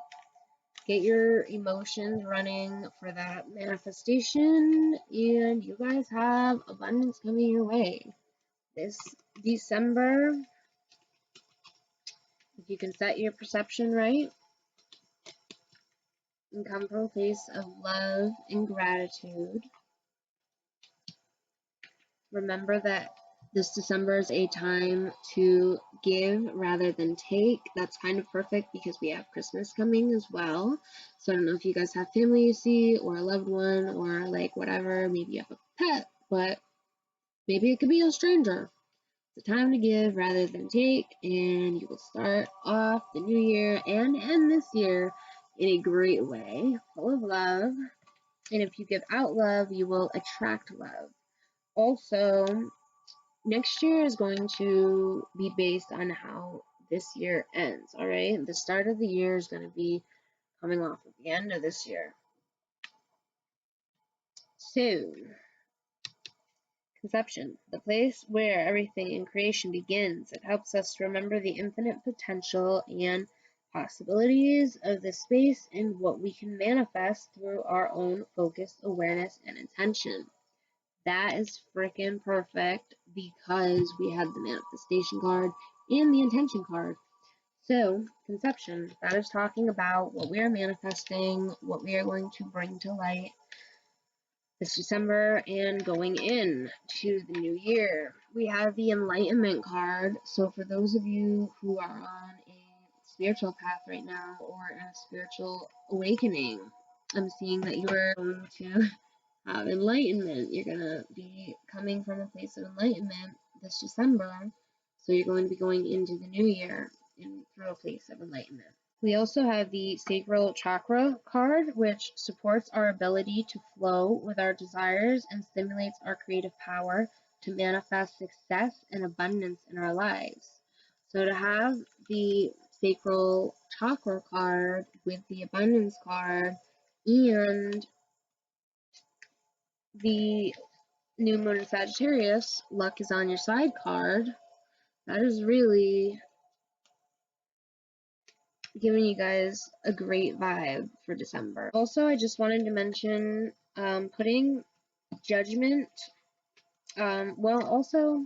get your emotions running for that manifestation, and you guys have abundance coming your way. This December, if you can set your perception right and come from a place of love and gratitude, remember that this December is a time to give rather than take. That's kind of perfect because we have Christmas coming as well. So I don't know if you guys have family you see, or a loved one, or like whatever. Maybe you have a pet, but maybe it could be a stranger. It's a time to give rather than take, and you will start off the new year and end this year in a great way, full of love. And if you give out love, you will attract love. Also, next year is going to be based on how this year ends, all right? The start of the year is going to be coming off at the end of this year. So, conception, the place where everything in creation begins. It helps us to remember the infinite potential and possibilities of this space and what we can manifest through our own focused awareness and intention. That is freaking perfect because we had the manifestation card and the intention card. So, conception, that is talking about what we are manifesting, what we are going to bring to light this December and going in to the new year. We have the enlightenment card. So, for those of you who are on a spiritual path right now or in a spiritual awakening, I'm seeing that you are going to have enlightenment. You're going to be coming from a place of enlightenment this December. So you're going to be going into the new year through a place of enlightenment. We also have the sacral chakra card, which supports our ability to flow with our desires and stimulates our creative power to manifest success and abundance in our lives. So to have the sacral chakra card with the abundance card and the new moon in Sagittarius, luck is on your side card, that is really giving you guys a great vibe for December. Also, I just wanted to mention putting judgment, also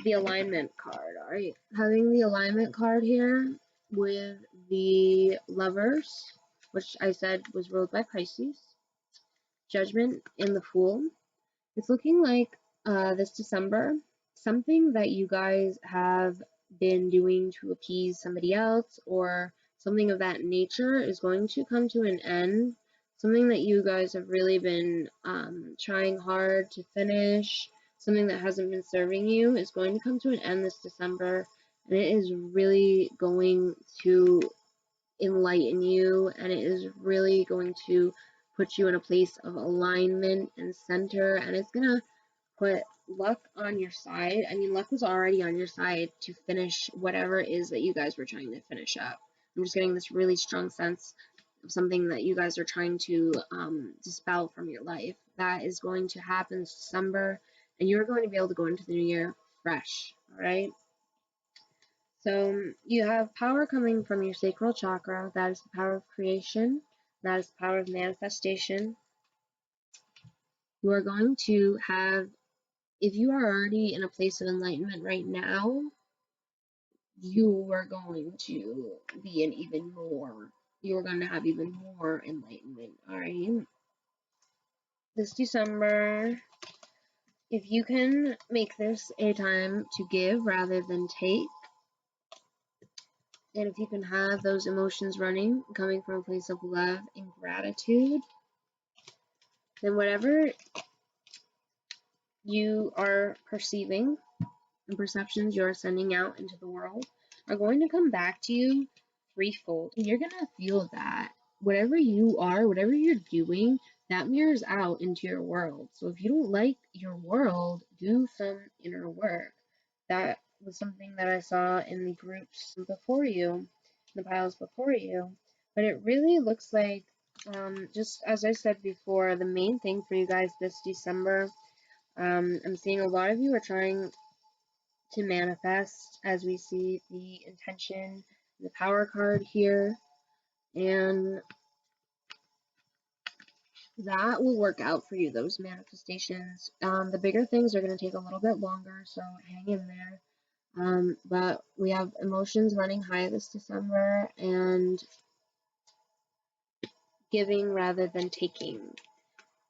the alignment card, alright? Having the alignment card here with the lovers, which I said was ruled by Pisces, judgment, and the fool. It's looking like this December, something that you guys have been doing to appease somebody else or something of that nature is going to come to an end. Something that you guys have really been trying hard to finish, something that hasn't been serving you is going to come to an end this December, and it is really going to enlighten you, and it is really going to put you in a place of alignment and center, and it's gonna put luck on your side. I mean, luck was already on your side to finish whatever it is that you guys were trying to finish up. I'm just getting this really strong sense of something that you guys are trying to dispel from your life. That is going to happen this December, and you're going to be able to go into the new year fresh, all right? So you have power coming from your sacral chakra. That is the power of creation. That is the power of manifestation. You are going to have, if you are already in a place of enlightenment right now, you are going to be in even more. You're going to have even more enlightenment, all right? This December, if you can make this a time to give rather than take, and if you can have those emotions running, coming from a place of love and gratitude, then whatever you are perceiving and perceptions you're sending out into the world are going to come back to you threefold. And you're going to feel that whatever you are, whatever you're doing, that mirrors out into your world. So if you don't like your world, do some inner work. That was something that I saw in the groups before you, the piles before you. But it really looks like, just as I said before, the main thing for you guys this December, I'm seeing a lot of you are trying to manifest, as we see the intention, the power card here, and that will work out for you, those manifestations. The bigger things are going to take a little bit longer, so hang in there. But we have emotions running high this December and giving rather than taking.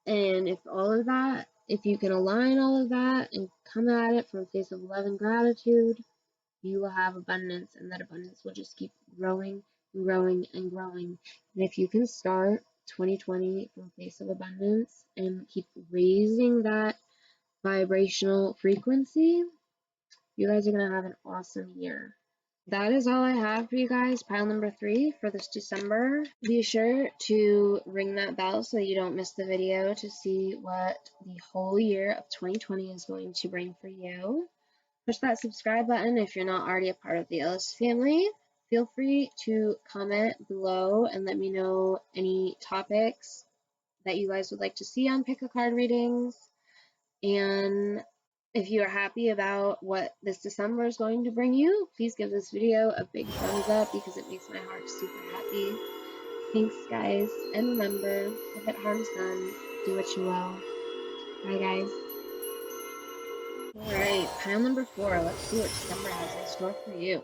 And if all of that, if you can align all of that and come at it from a place of love and gratitude, you will have abundance, and that abundance will just keep growing and growing and growing. And if you can start 2020 from a place of abundance and keep raising that vibrational frequency, you guys are going to have an awesome year. That is all I have for you guys. Pile number 3 for this December. Be sure to ring that bell so that you don't miss the video to see what the whole year of 2020 is going to bring for you. Push that subscribe button if you're not already a part of the Ellis family. Feel free to comment below and let me know any topics that you guys would like to see on pick a card readings. And if you are happy about what this December is going to bring you, please give this video a big thumbs up because it makes my heart super happy. Thanks, guys. And remember, if it harms none, do what you will. Bye, guys. Alright, pile number 4. Let's see what December has in store for you.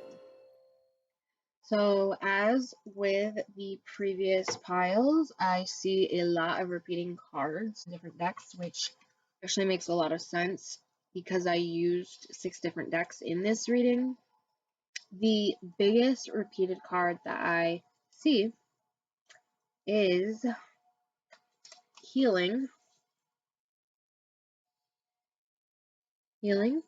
So, as with the previous piles, I see a lot of repeating cards, different decks, which actually makes a lot of sense because I used 6 different decks in this reading. The biggest repeated card that I see is healing, healing,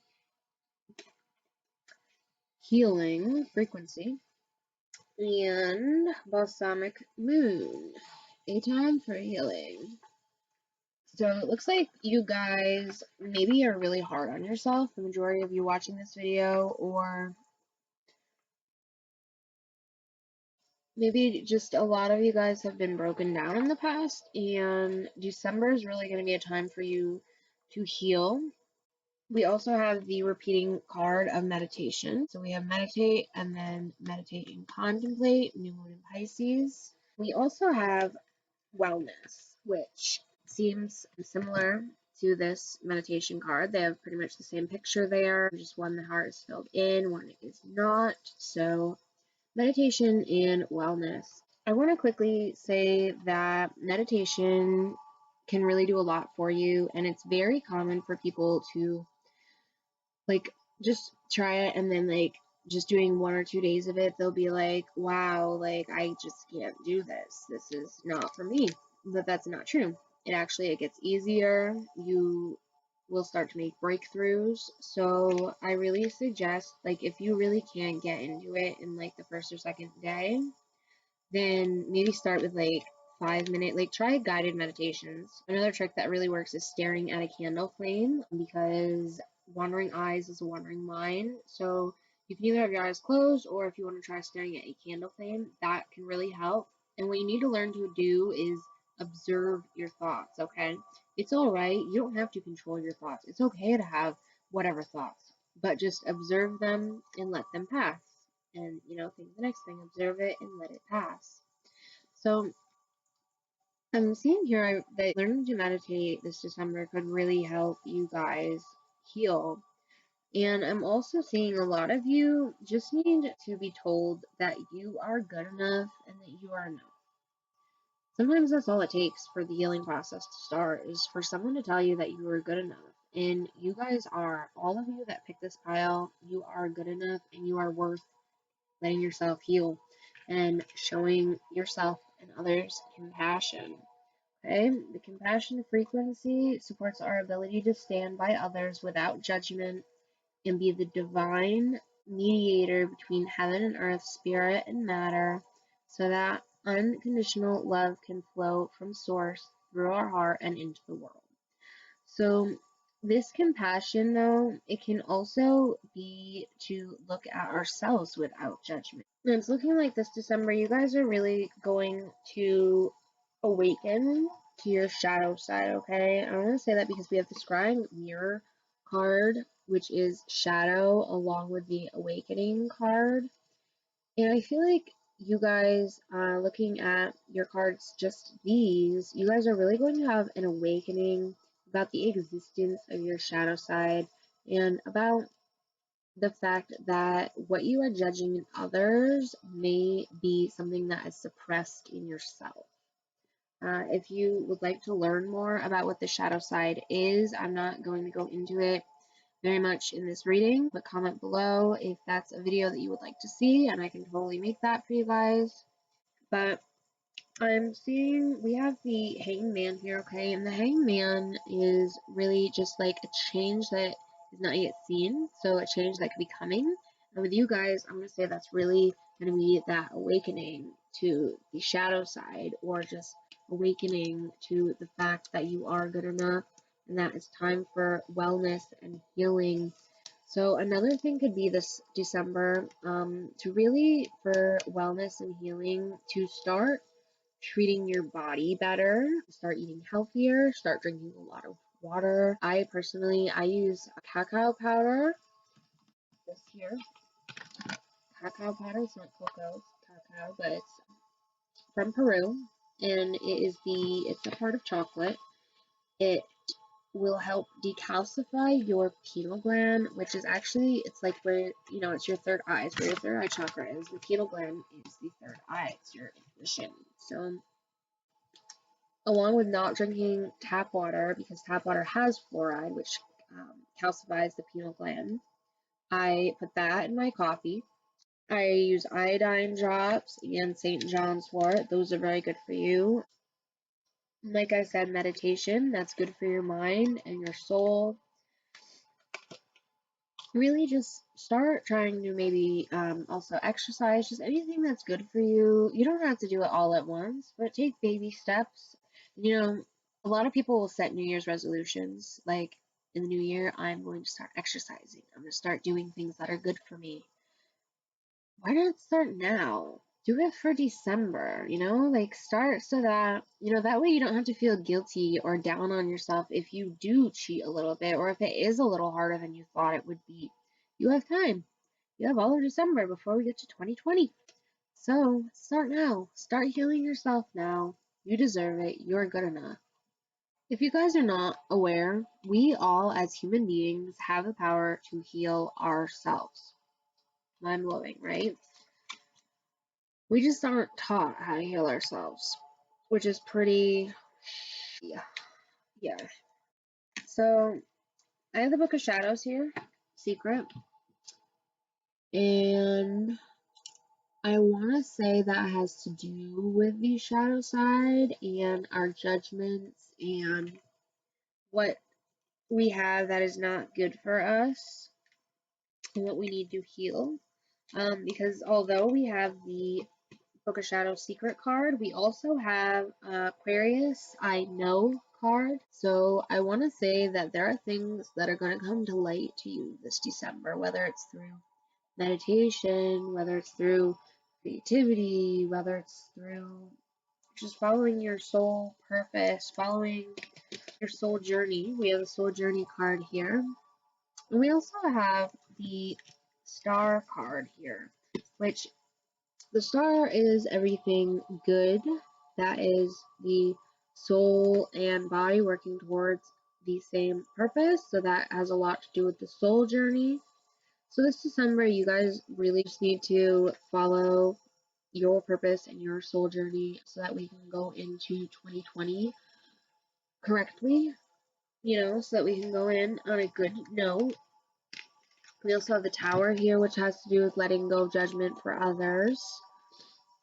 healing frequency, and balsamic moon. A time for healing. So it looks like you guys maybe are really hard on yourself, the majority of you watching this video, or maybe just a lot of you guys have been broken down in the past, and December is really going to be a time for you to heal. We also have the repeating card of meditation. So we have meditate and then meditate and contemplate, new moon in Pisces. We also have wellness, which seems similar to this meditation card. They have pretty much the same picture there, just one the heart is filled in, one is not. So meditation and wellness. I want to quickly say that meditation can really do a lot for you, and it's very common for people to like just try it and then like just doing 1 or 2 days of it, they'll be like, wow, like I just can't do this. This is not for me. But that's not true. It gets easier. You will start to make breakthroughs. So I really suggest, like, if you really can't get into it in like the first or second day, then maybe start with like 5 minute, like try guided meditations. Another trick that really works is staring at a candle flame because wandering eyes is a wandering mind. So You can either have your eyes closed, or if you want to try staring at a candle flame, that can really help. And what you need to learn to do is observe your thoughts, okay? It's all right. You don't have to control your thoughts. It's okay to have whatever thoughts, but just observe them and let them pass. And, think the next thing, observe it and let it pass. So I'm seeing here that learning to meditate this December could really help you guys heal. And I'm also seeing a lot of you just need to be told that you are good enough and that you are enough. Sometimes that's all it takes for the healing process to start, is for someone to tell you that you are good enough. And you guys are, all of you that pick this pile, you are good enough and you are worth letting yourself heal and showing yourself and others compassion. Okay, the compassion frequency supports our ability to stand by others without judgment and be the divine mediator between heaven and earth, spirit and matter, so that unconditional love can flow from source through our heart and into the world. So this compassion, though, it can also be to look at ourselves without judgment. And it's looking like this December, you guys are really going to awaken to your shadow side, okay? I want to say that because we have the Scrying Mirror card, which is shadow, along with the awakening card. And I feel like you guys, looking at your cards, just these, you guys are really going to have an awakening about the existence of your shadow side and about the fact that what you are judging in others may be something that is suppressed in yourself. If you would like to learn more about what the shadow side is, I'm not going to go into it very much in this reading, but comment below if that's a video that you would like to see, and I can totally make that for you guys. But I'm seeing we have the Hangman here, okay? And the Hangman is really just like a change that is not yet seen, so a change that could be coming. And with you guys, I'm going to say that's really going to be that awakening to the shadow side, or just awakening to the fact that you are good enough and that it's time for wellness and healing. So another thing could be this December, to really, for wellness and healing, to start treating your body better, start eating healthier, start drinking a lot of water. I use cacao powder. This here, cacao powder. It's not cocoa, it's cacao, but it's from Peru, and it's a part of chocolate. It will help decalcify your pineal gland, which is actually, it's like where, it's your third eye. It's where your third eye chakra is. The pineal gland is the third eye. It's your intuition. So along with not drinking tap water, because tap water has fluoride, which calcifies the pineal gland, I put that in my coffee. I use iodine drops and St. John's wort. Those are very good for you. Like I said, meditation, that's good for your mind and your soul. Really just start trying to maybe also exercise, just anything that's good for you. You don't have to do it all at once, but take baby steps. A lot of people will set New Year's resolutions, like in the new year, I'm going to start exercising. I'm going to start doing things that are good for me. Why not start now? Do it for December, like start so that, that way you don't have to feel guilty or down on yourself if you do cheat a little bit, or if it is a little harder than you thought it would be. You have time. You have all of December before we get to 2020. So start now. Start healing yourself now. You deserve it. You're good enough. If you guys are not aware, we all as human beings have the power to heal ourselves. Mind blowing, right? We just aren't taught how to heal ourselves, which is pretty, yeah. So I have the Book of Shadows here, Secret, and I want to say that has to do with the shadow side and our judgments and what we have that is not good for us and what we need to heal. Because although we have the Book of Shadows Secret card, we also have Aquarius I Know card. So I want to say that there are things that are going to come to light to you this December, whether it's through meditation, whether it's through creativity, whether it's through just following your soul purpose, following your soul journey. We have a soul journey card here. And we also have the star card here, which the star is everything good. That is the soul and body working towards the same purpose. So that has a lot to do with the soul journey. So this December, you guys really just need to follow your purpose and your soul journey so that we can go into 2020 correctly, so that we can go in on a good note. We also have the Tower here, which has to do with letting go of judgment for others.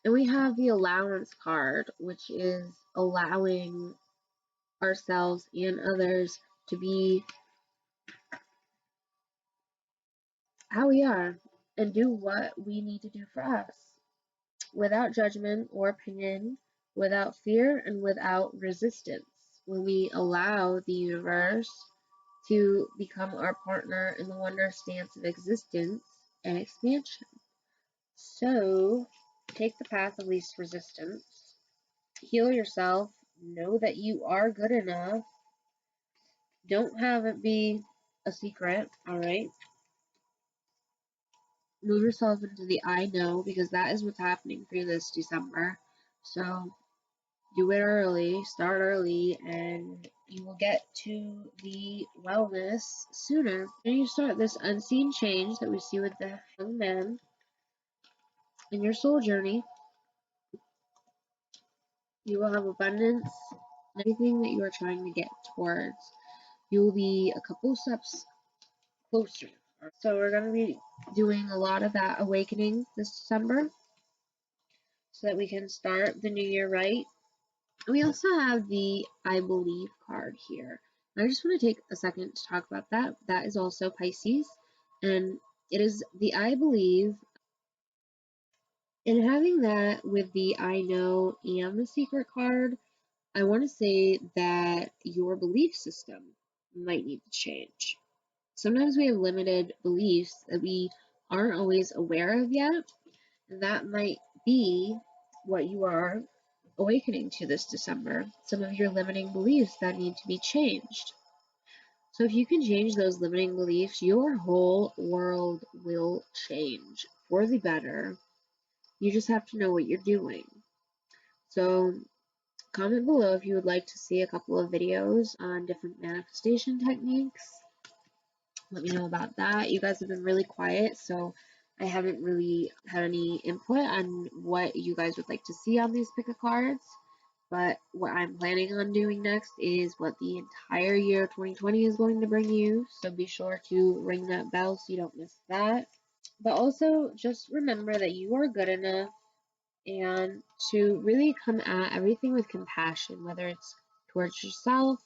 And we have the Allowance card, which is allowing ourselves and others to be how we are and do what we need to do for us without judgment or opinion, without fear, and without resistance. When we allow the universe to become our partner in the wondrous dance of existence and expansion. So, take the path of least resistance, heal yourself, know that you are good enough, don't have it be a secret, alright? Move yourself into the I know, because that is what's happening for you this December. So, do it early, start early, and you will get to the wellness sooner. When you start this unseen change that we see with the young man in your soul journey, you will have abundance in everything that you are trying to get towards. You will be a couple steps closer. So we're going to be doing a lot of that awakening this December so that we can start the new year right. We also have the I believe card here. I just want to take a second to talk about that. That is also Pisces, and it is the I believe. And having that with the I know and the secret card, I want to say that your belief system might need to change. Sometimes we have limited beliefs that we aren't always aware of yet, and that might be what you are awakening to this December. Some of your limiting beliefs that need to be changed. So if you can change those limiting beliefs, your whole world will change for the better. You just have to know what you're doing. So comment below if you would like to see a couple of videos on different manifestation techniques. Let me know about that. You guys have been really quiet, so I haven't really had any input on what you guys would like to see on these pick a cards. But what I'm planning on doing next is what the entire year 2020 is going to bring you. So be sure to ring that bell so you don't miss that. But also just remember that you are good enough and to really come at everything with compassion, whether it's towards yourself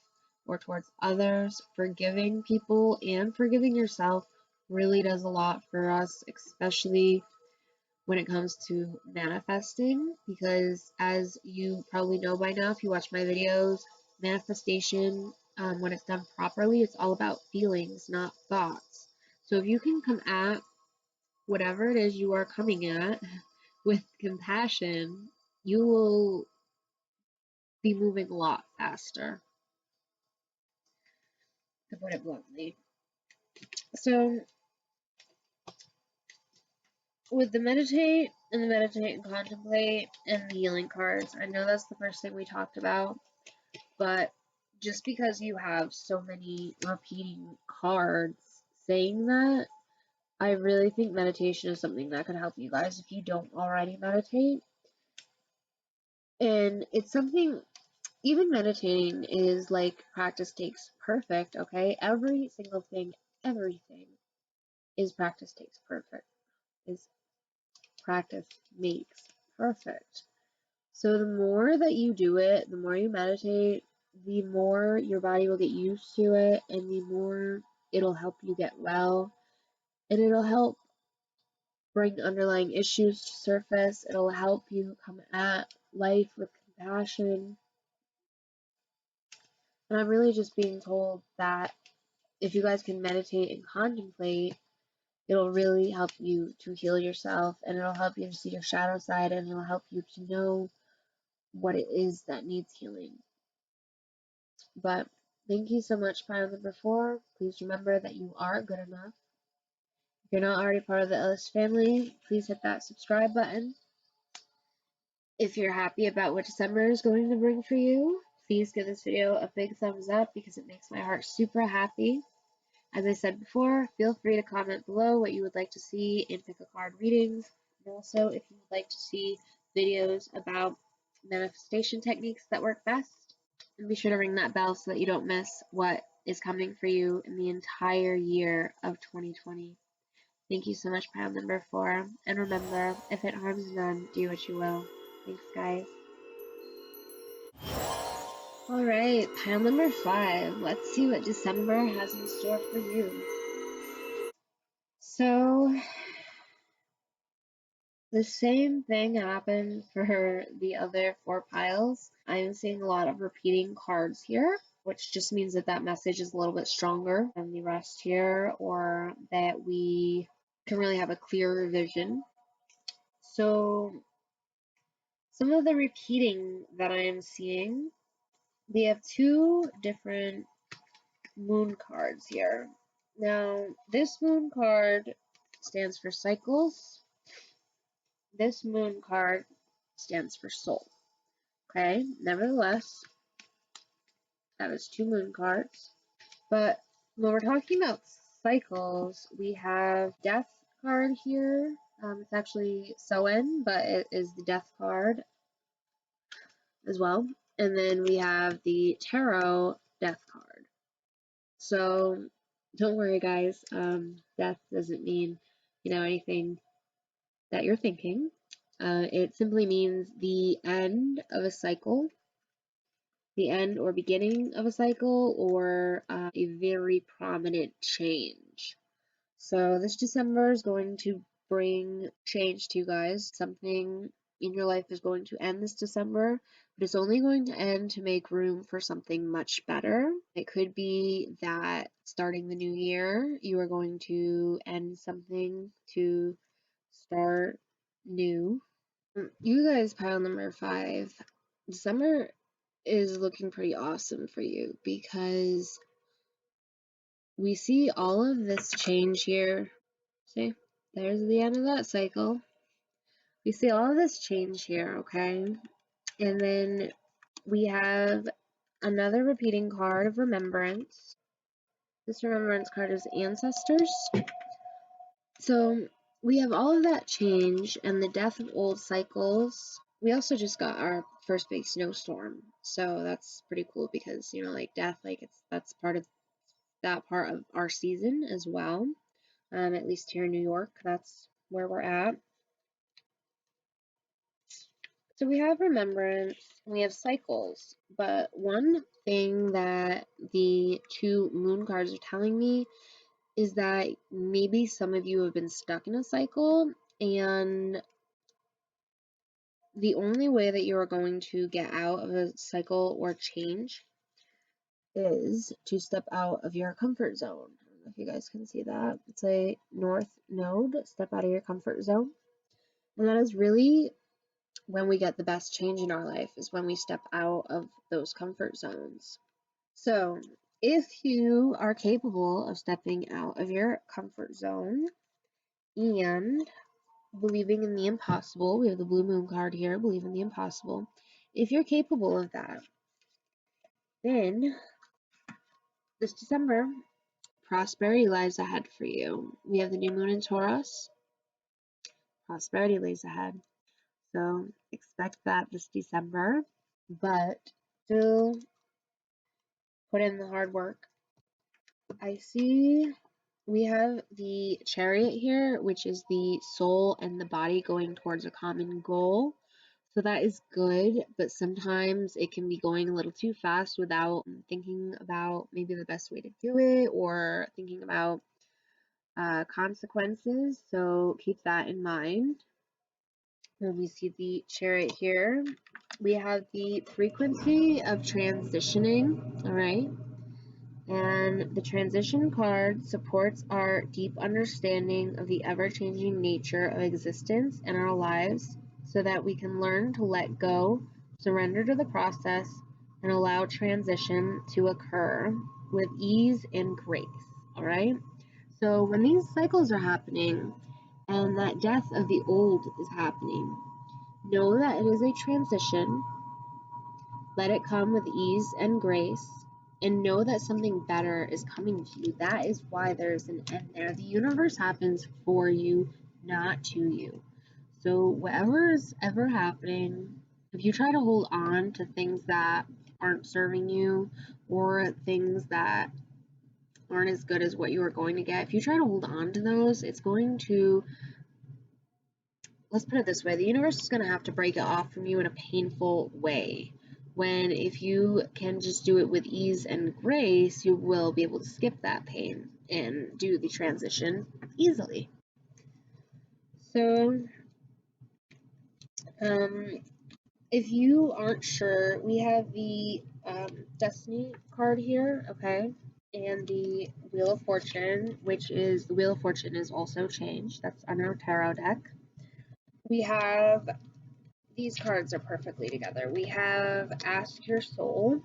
or towards others. Forgiving people and forgiving yourself really does a lot for us, especially when it comes to manifesting, because as you probably know by now if you watch my videos, manifestation, when it's done properly, it's all about feelings, not thoughts. So if you can come at whatever it is you are coming at with compassion, you will be moving a lot faster, to put it bluntly. So with the meditate and contemplate and the healing cards, I know that's the first thing we talked about, but just because you have so many repeating cards saying that, I really think meditation is something that could help you guys if you don't already meditate. And it's something, even meditating is like practice takes perfect, okay? Every single thing, everything is practice takes perfect, is practice makes perfect. So the more that you do it, the more you meditate, the more your body will get used to it, and the more it'll help you get well, and it'll help bring underlying issues to surface. It'll help you come at life with compassion. And I'm really just being told that if you guys can meditate and contemplate, It'll really help you to heal yourself, and it'll help you to see your shadow side, and it'll help you to know what it is that needs healing. But thank you so much, pile number 4. Please remember that you are good enough. If you're not already part of the Ellis family, please hit that subscribe button. If you're happy about what December is going to bring for you, please give this video a big thumbs up because it makes my heart super happy. As I said before, feel free to comment below what you would like to see in pick a card readings, and also if you would like to see videos about manifestation techniques that work best. And be sure to ring that bell so that you don't miss what is coming for you in the entire year of 2020. Thank you so much, pile number 4. And remember, if it harms none, do what you will. Thanks, guys. Alright, pile number 5. Let's see what December has in store for you. So, the same thing happened for the other 4 piles. I'm seeing a lot of repeating cards here, which just means that that message is a little bit stronger than the rest here, or that we can really have a clearer vision. So, some of the repeating that I am seeing, we have 2 different moon cards here. Now, this moon card stands for cycles. This moon card stands for soul. Okay, nevertheless, that is 2 moon cards. But when we're talking about cycles, we have death card here. It's actually Soen, but it is the death card as well. And then we have the tarot death card. So don't worry, guys. Death doesn't mean, anything that you're thinking. It simply means the end of a cycle, the end or beginning of a cycle, or a very prominent change. So this December is going to bring change to you guys. Something in your life is going to end this December, but it's only going to end to make room for something much better. It could be that starting the new year, you are going to end something to start new. You guys, pile number 5, December is looking pretty awesome for you because we see all of this change here. See, there's the end of that cycle. We see all of this change here, okay? And then we have another repeating card of remembrance. This remembrance card is ancestors. So we have all of that change and the death of old cycles. We also just got our first big snowstorm, so that's pretty cool because like death, that's part of our season as well. At least here in New York, that's where we're at. So we have remembrance, we have cycles, but one thing that the 2 moon cards are telling me is that maybe some of you have been stuck in a cycle, and the only way that you are going to get out of a cycle or change is to step out of your comfort zone. I don't know if you guys can see that. It's a north node, step out of your comfort zone. And that is really when we get the best change in our life, is when we step out of those comfort zones. So if you are capable of stepping out of your comfort zone and believing in the impossible, we have the blue moon card here, believe in the impossible. If you're capable of that, then this December, prosperity lies ahead for you. We have the new moon in Taurus. Prosperity lays ahead. So expect that this December, but still put in the hard work. I see we have the chariot here, which is the soul and the body going towards a common goal. So that is good, but sometimes it can be going a little too fast without thinking about maybe the best way to do it, or thinking about consequences. So keep that in mind. When we see the chariot here, we have the frequency of transitioning, all right? And the transition card supports our deep understanding of the ever-changing nature of existence in our lives so that we can learn to let go, surrender to the process, and allow transition to occur with ease and grace. All right? So when these cycles are happening and that death of the old is happening, know that it is a transition. Let it come with ease and grace, and know that something better is coming to you. That is why there's an end there. The universe happens for you, not to you. So, whatever is ever happening, if you try to hold on to things that aren't serving you or things that aren't as good as what you are going to get, if you try to hold on to those, it's going to, let's put it this way, the universe is going to have to break it off from you in a painful way. When if you can just do it with ease and grace, you will be able to skip that pain and do the transition easily. So, if you aren't sure, we have the Destiny card here, okay, and the Wheel of Fortune, which is the Wheel of Fortune is also changed. That's on our tarot deck. We have these cards are perfectly together. We have Ask Your Soul,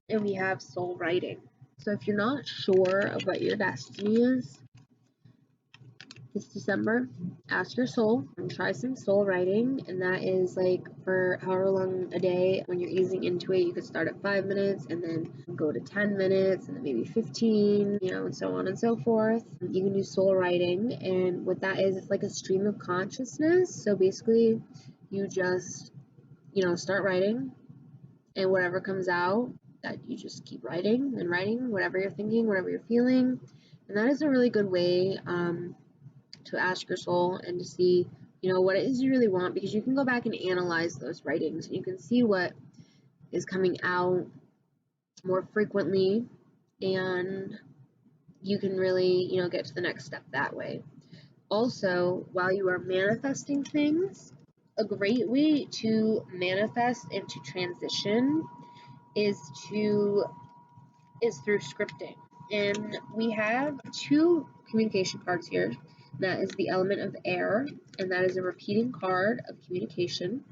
and we have Soul Writing. So if you're not sure of what your destiny is this December, ask your soul and try some soul writing. And that is like for however long a day. When you're easing into it, you could start at 5 minutes and then go to 10 minutes and then maybe 15, and so on and so forth. You can do soul writing, and what that is, it's like a stream of consciousness. So basically, you just start writing, and whatever comes out, that you just keep writing and writing, whatever you're thinking, whatever you're feeling. And that is a really good way to ask your soul and to see, what it is you really want, because you can go back and analyze those writings and you can see what is coming out more frequently, and you can really, get to the next step that way. Also, while you are manifesting things, a great way to manifest and to transition is through scripting. And we have two communication cards here. That is the element of air, and that is a repeating card of communication.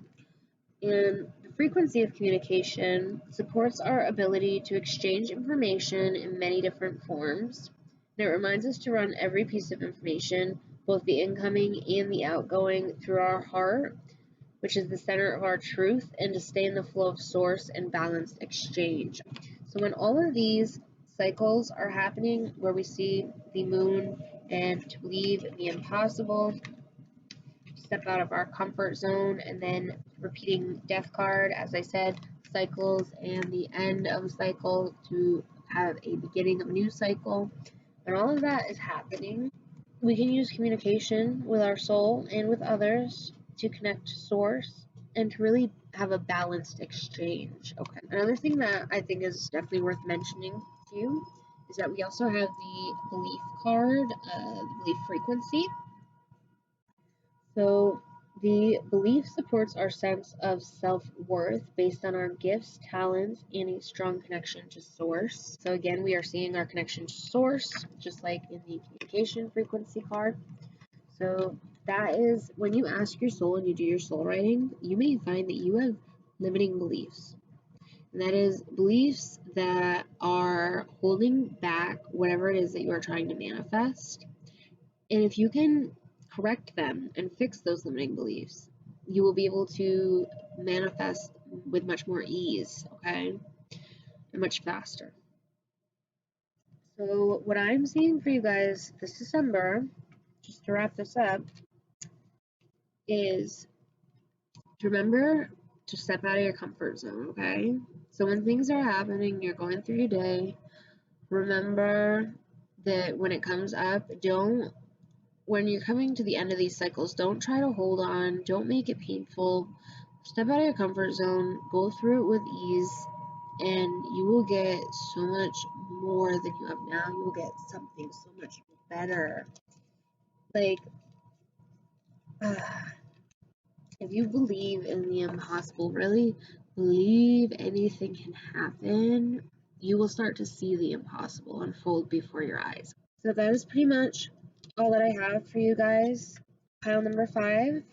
And the frequency of communication supports our ability to exchange information in many different forms. And it reminds us to run every piece of information, both the incoming and the outgoing, through our heart, which is the center of our truth, and to stay in the flow of source and balanced exchange. So when all of these cycles are happening, where we see the moon and to believe in the impossible, step out of our comfort zone, and then repeating death card, as I said, cycles and the end of a cycle to have a beginning of a new cycle. When all of that is happening, we can use communication with our soul and with others to connect to source and to really have a balanced exchange. Okay. Another thing that I think is definitely worth mentioning to you is that we also have the belief card, the belief frequency. So the belief supports our sense of self-worth based on our gifts, talents, and a strong connection to source. So again, we are seeing our connection to source, just like in the communication frequency card. So that is when you ask your soul and you do your soul writing, you may find that you have limiting beliefs. And that is beliefs that are holding back whatever it is that you are trying to manifest. And if you can correct them and fix those limiting beliefs, you will be able to manifest with much more ease, okay? And much faster. So what I'm seeing for you guys this December, just to wrap this up, is to remember to step out of your comfort zone, okay? So when things are happening, you're going through your day, remember that when it comes up, when you're coming to the end of these cycles, don't try to hold on, don't make it painful. Step out of your comfort zone, go through it with ease, and you will get so much more than you have now. You will get something so much better. Like, if you believe in the impossible, really believe anything can happen, you will start to see the impossible unfold before your eyes. So that is pretty much all that I have for you guys. Pile number 5.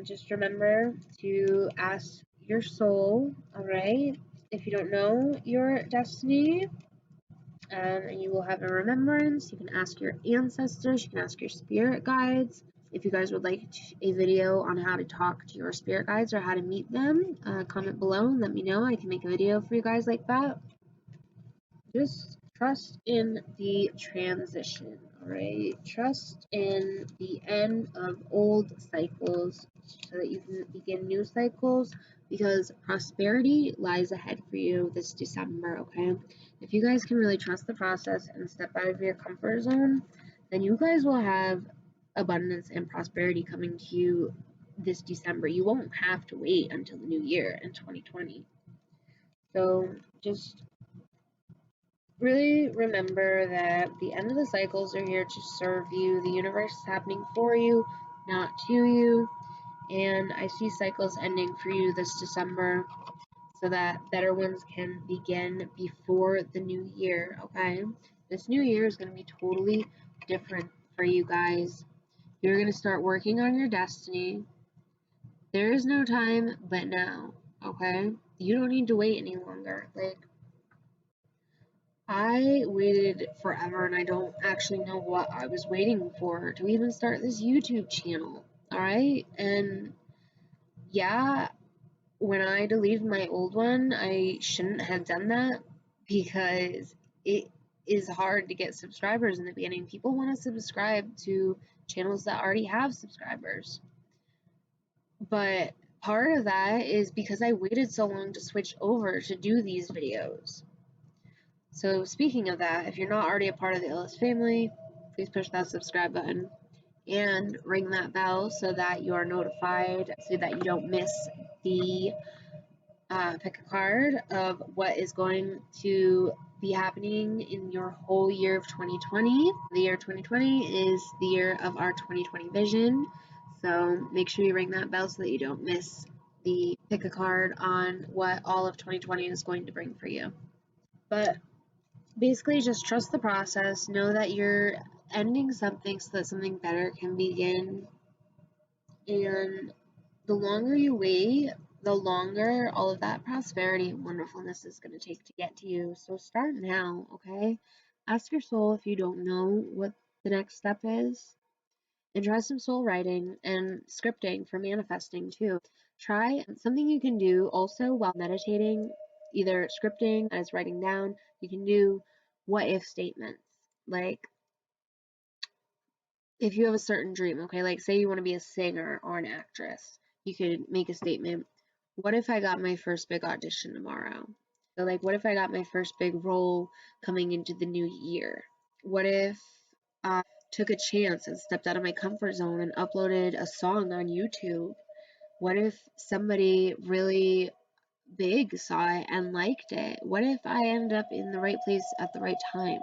Just remember to ask your soul, all right? If you don't know your destiny, and you will have a remembrance, you can ask your ancestors, you can ask your spirit guides. If you guys would like a video on how to talk to your spirit guides or how to meet them, comment below and let me know. I can make a video for you guys like that. Just trust in the transition, all right? Trust in the end of old cycles so that you can begin new cycles, because prosperity lies ahead for you this December, okay? If you guys can really trust the process and step out of your comfort zone, then you guys will have abundance and prosperity coming to you this December. You won't have to wait until the new year in 2020. So just really remember that the end of the cycles are here to serve you. The universe is happening for you, not to you. And I see cycles ending for you this December so that better ones can begin before the new year, okay? This new year is going to be totally different for you guys. You're going to start working on your destiny. There is no time but now, okay? You don't need to wait any longer. Like, I waited forever and I don't actually know what I was waiting for to even start this YouTube channel. Alright? And yeah, when I deleted my old one, I shouldn't have done that because it is hard to get subscribers in the beginning. People want to subscribe to channels that already have subscribers. But part of that is because I waited so long to switch over to do these videos. So speaking of that, if you're not already a part of the Illis family, please push that subscribe button and ring that bell so that you are notified, so that you don't miss the pick a card of what is going to be happening in your whole year of 2020. The year 2020 is the year of our 2020 vision. So make sure you ring that bell so that you don't miss the pick a card on what all of 2020 is going to bring for you. But basically, just trust the process. Know that you're ending something so that something better can begin. And the longer you wait, the longer all of that prosperity and wonderfulness is going to take to get to you. So start now, okay? Ask your soul if you don't know what the next step is. And try some soul writing and scripting for manifesting too. Try something you can do also while meditating, either scripting as writing down. You can do what if statements. Like, if you have a certain dream, okay, like say you want to be a singer or an actress, you could make a statement. What if I got my first big audition tomorrow? So, like, what if I got my first big role coming into the new year? What if I took a chance and stepped out of my comfort zone and uploaded a song on YouTube? What if somebody really big saw it and liked it? What if I ended up in the right place at the right time?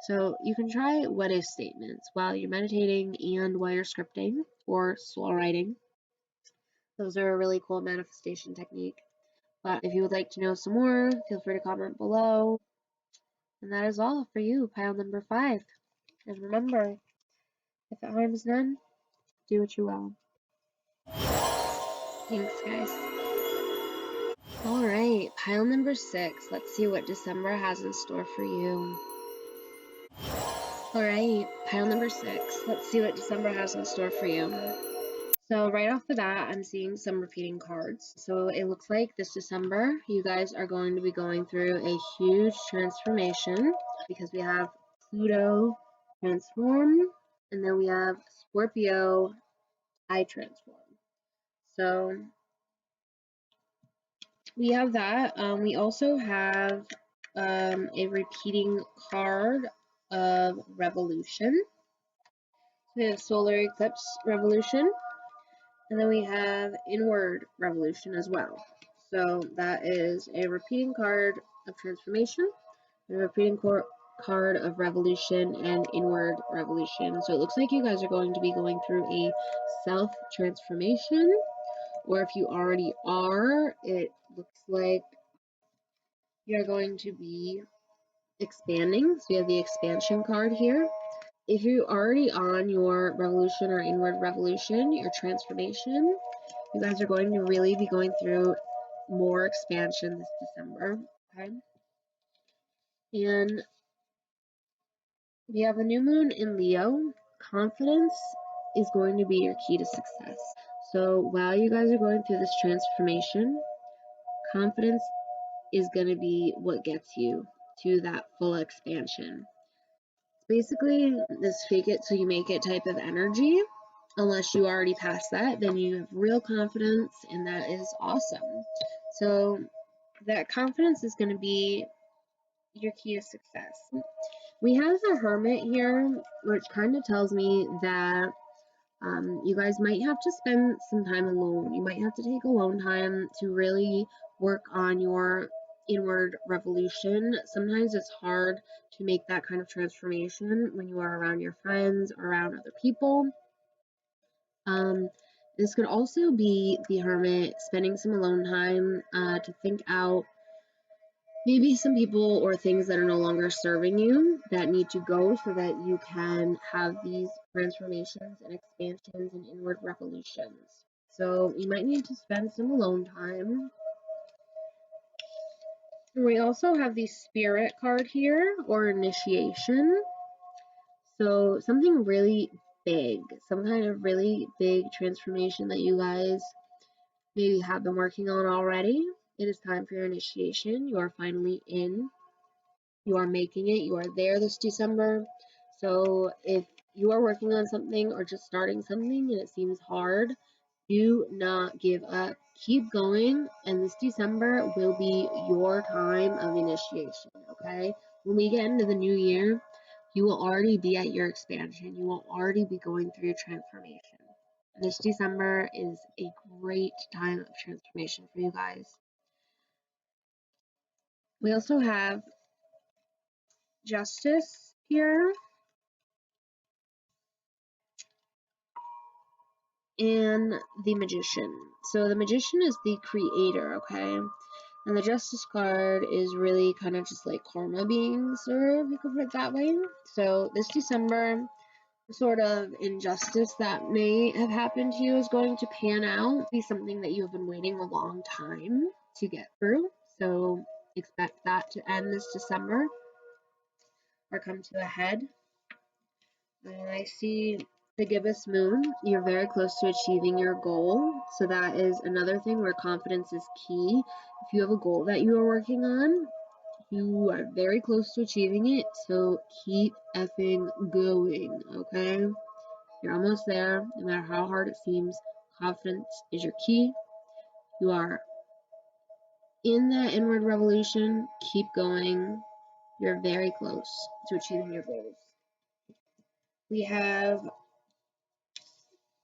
So you can try what if statements while you're meditating and while you're scripting or soul writing. Those are a really cool manifestation technique. But if you would like to know some more, feel free to comment below. And that is all for you, pile number 5. And remember, if it harms none, do what you will. Thanks, guys. Alright, pile number 6. Let's see what December has in store for you. Alright, pile number 6. Let's see what December has in store for you. So right off the bat, I'm seeing some repeating cards. So it looks like this December, you guys are going to be going through a huge transformation because we have Pluto transform, and then we have Scorpio I transform. So we have that. We also have a repeating card of revolution. We have solar eclipse revolution, and then we have inward revolution as well. So that is a repeating card of transformation, a repeating card of revolution, and inward revolution. So it looks like you guys are going to be going through a self transformation, or if you already are, it looks like you're going to be expanding. So you have the expansion card here. If you're already on your revolution or inward revolution, your transformation, you guys are going to really be going through more expansion this December, okay? And we have a new moon in Leo. Confidence is going to be your key to success. So while you guys are going through this transformation, confidence is going to be what gets you to that full expansion. Basically, this fake it till you make it type of energy. Unless you already passed that, then you have real confidence, and that is awesome. So that confidence is going to be your key to success. We have the Hermit here, which kind of tells me that you guys might have to spend some time alone. You might have to take alone time to really work on your inward revolution. Sometimes it's hard to make that kind of transformation when you are around your friends or around other people. This could also be the Hermit spending some alone time to think out maybe some people or things that are no longer serving you that need to go so that you can have these transformations and expansions and inward revolutions. So you might need to spend some alone time. We also have the Spirit card here, or initiation. So something really big, some kind of really big transformation that you guys maybe have been working on already. It is time for your initiation. You are finally in. You are making it. You are there this December. So if you are working on something or just starting something and it seems hard, do not give up. Keep going, and this December will be your time of initiation, okay? When we get into the new year, you will already be at your expansion. You will already be going through your transformation. This December is a great time of transformation for you guys. We also have Justice here and the Magician. So the Magician is the creator, okay? And the Justice card is really kind of just like karma being served, you could put it that way. So this December, the sort of injustice that may have happened to you is going to pan out, be something that you have been waiting a long time to get through. So expect that to end this December or come to a head. And I see the gibbous moon. You're very close to achieving your goal. So that is another thing where confidence is key. If you have a goal that you are working on, you are very close to achieving it. So keep effing going, okay? You're almost there. No matter how hard it seems, confidence is your key. You are in that inward revolution. Keep going. You're very close to achieving your goals. We have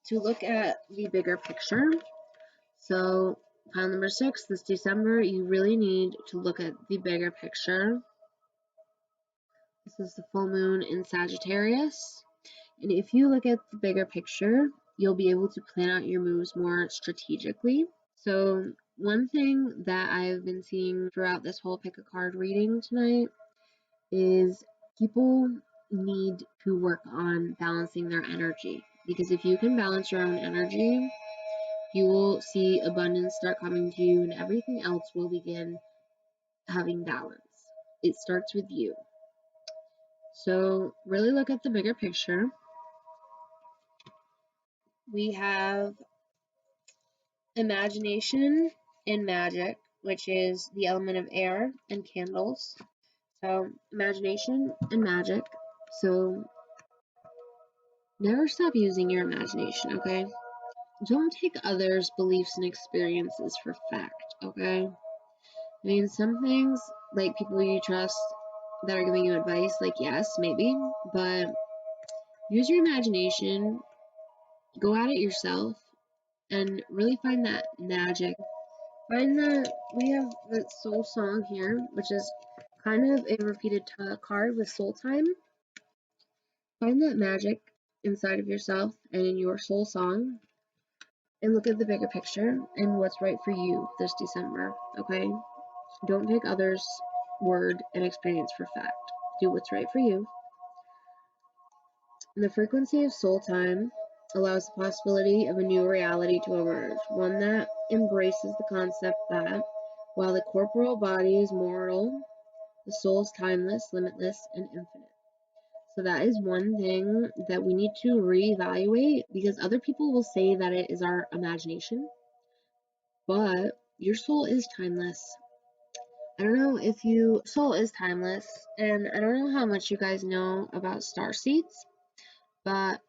to look at the bigger picture. So, pile number 6, this December, you really need to look at the bigger picture. This is the full moon in Sagittarius. And if you look at the bigger picture, you'll be able to plan out your moves more strategically. So, one thing that I've been seeing throughout this whole pick a card reading tonight is people need to work on balancing their energy. Because if you can balance your own energy, you will see abundance start coming to you, and everything else will begin having balance. It starts with you. So, really look at the bigger picture. We have imagination and magic, which is the element of air and candles. So, imagination and magic. So, never stop using your imagination, okay? Don't take others' beliefs and experiences for fact, okay? I mean, some things, like people you trust that are giving you advice, like, yes, maybe, but use your imagination, go at it yourself, and really find that magic. Find that we have the soul song here, which is kind of a repeated card with soul time. Find that magic inside of yourself and in your soul song, and look at the bigger picture and what's right for you this December, okay? Don't take others' word and experience for fact. Do what's right for you. The frequency of soul time allows the possibility of a new reality to emerge, one that embraces the concept that while the corporal body is mortal, the soul is timeless, limitless, and infinite. So that is one thing that we need to reevaluate, because other people will say that it is our imagination, but your soul is timeless. I don't know if you soul is timeless, and I don't know how much you guys know about star seeds, but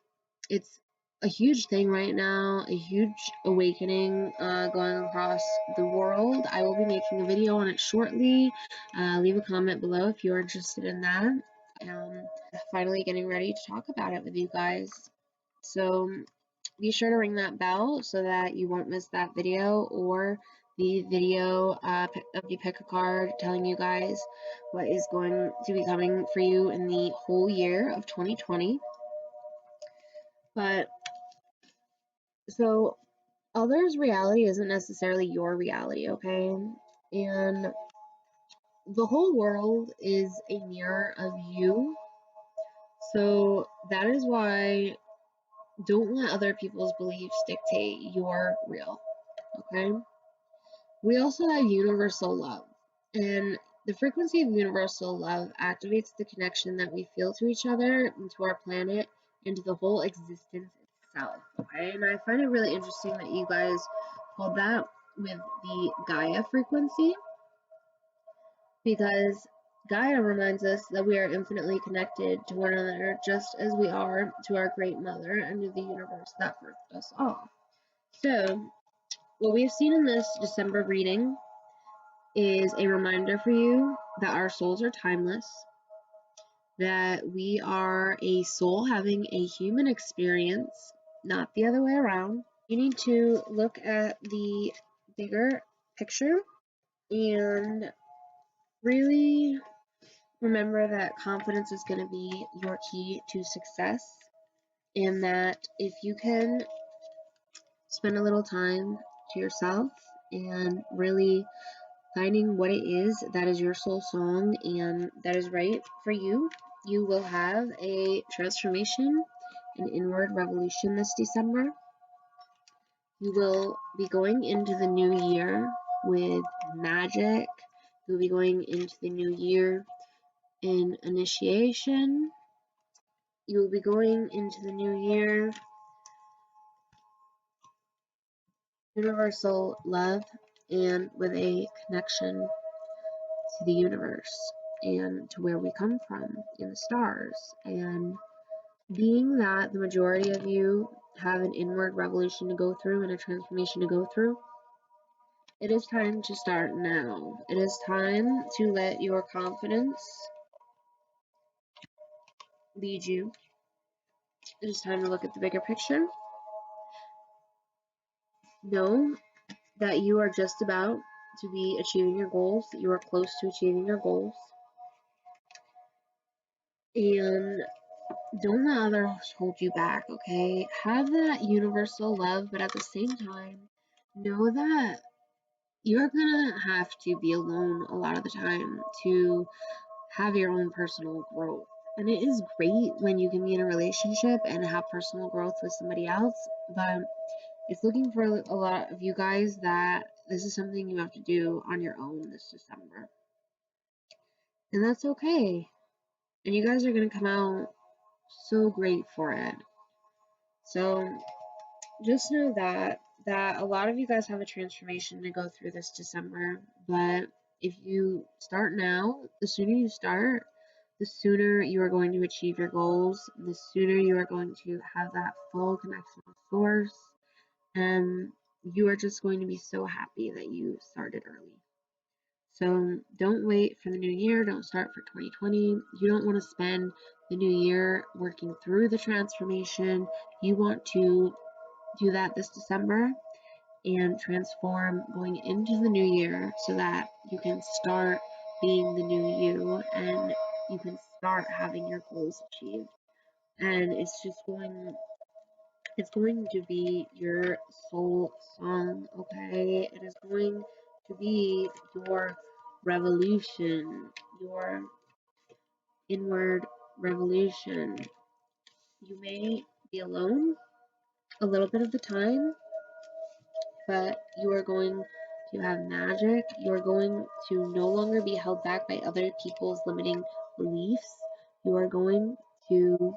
it's a huge thing right now, a huge awakening going across the world. I will be making a video on it shortly. Leave a comment below if you're interested in that. Finally getting ready to talk about it with you guys. So be sure to ring that bell so that you won't miss that video, or the video of the pick a card telling you guys what is going to be coming for you in the whole year of 2020. But so others' reality isn't necessarily your reality, okay? And the whole world is a mirror of you. So that is why don't let other people's beliefs dictate your real, okay? We also have universal love, and the frequency of universal love activates the connection that we feel to each other and to our planet and to the whole existence itself, okay? And I find it really interesting that you guys pulled that with the Gaia frequency, because Gaia reminds us that we are infinitely connected to one another, just as we are to our great mother and to the universe that birthed us all. So, what we've seen in this December reading is a reminder for you that our souls are timeless, that we are a soul having a human experience, not the other way around. You need to look at the bigger picture and really remember that confidence is going to be your key to success, and that if you can spend a little time to yourself and really finding what it is that is your soul song and that is right for you, you will have a transformation, an inward revolution this December. You will be going into the new year with magic. You'll be going into the new year in initiation. You will be going into the new year universal love and with a connection to the universe and to where we come from in the stars. And being that the majority of you have an inward revolution to go through and a transformation to go through, it is time to start now. It is time to let your confidence lead you. It is time to look at the bigger picture. Know that you are just about to be achieving your goals, that you are close to achieving your goals. And don't let others hold you back, okay? Have that universal love, but at the same time, know that you're gonna have to be alone a lot of the time to have your own personal growth. And it is great when you can be in a relationship and have personal growth with somebody else, but it's looking for a lot of you guys that this is something you have to do on your own this December. And that's okay. And you guys are gonna come out so great for it. So just know that a lot of you guys have a transformation to go through this December, but if you start now, the sooner you start, the sooner you are going to achieve your goals, the sooner you are going to have that full connection with source, and you are just going to be so happy that you started early. So don't wait for the new year, don't start for 2020. You don't want to spend the new year working through the transformation. You want to do that this December and transform going into the new year so that you can start being the new you and you can start having your goals achieved. And it's going to be your soul song, okay? It is going to be your revolution, your inward revolution. You may be alone a little bit of the time, but you are going to have magic. You are going to no longer be held back by other people's limiting beliefs. You are going to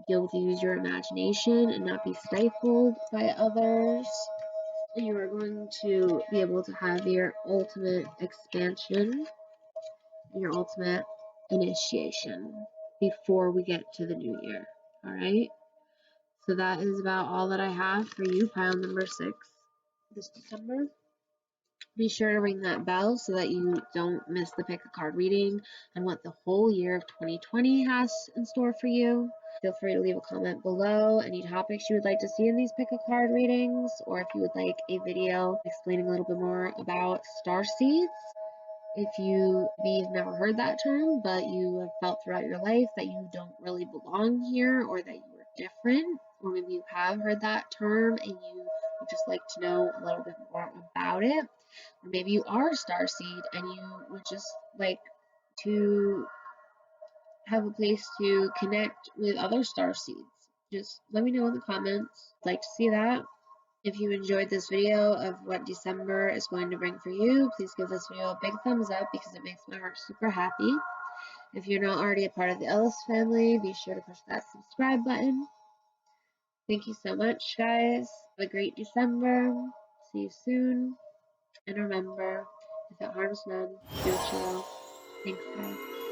be able to use your imagination and not be stifled by others. You are going to be able to have your ultimate expansion, your ultimate initiation before we get to the new year. All right. So that is about all that I have for you, pile number 6 this December. Be sure to ring that bell so that you don't miss the pick a card reading and what the whole year of 2020 has in store for you. Feel free to leave a comment below any topics you would like to see in these pick a card readings, or if you would like a video explaining a little bit more about star seeds. If you've never heard that term, but you have felt throughout your life that you don't really belong here, or that you are different, or maybe you have heard that term and you would just like to know a little bit more about it, or maybe you are a star seed and you would just like to have a place to connect with other star seeds, just let me know in the comments. I'd like to see that. If you enjoyed this video of what December is going to bring for you, please give this video a big thumbs up because it makes my heart super happy. If you're not already a part of the Ellis family, be sure to push that subscribe button. Thank you so much, guys. Have a great December. See you soon. And remember, if it harms none, do it well. Thanks, guys.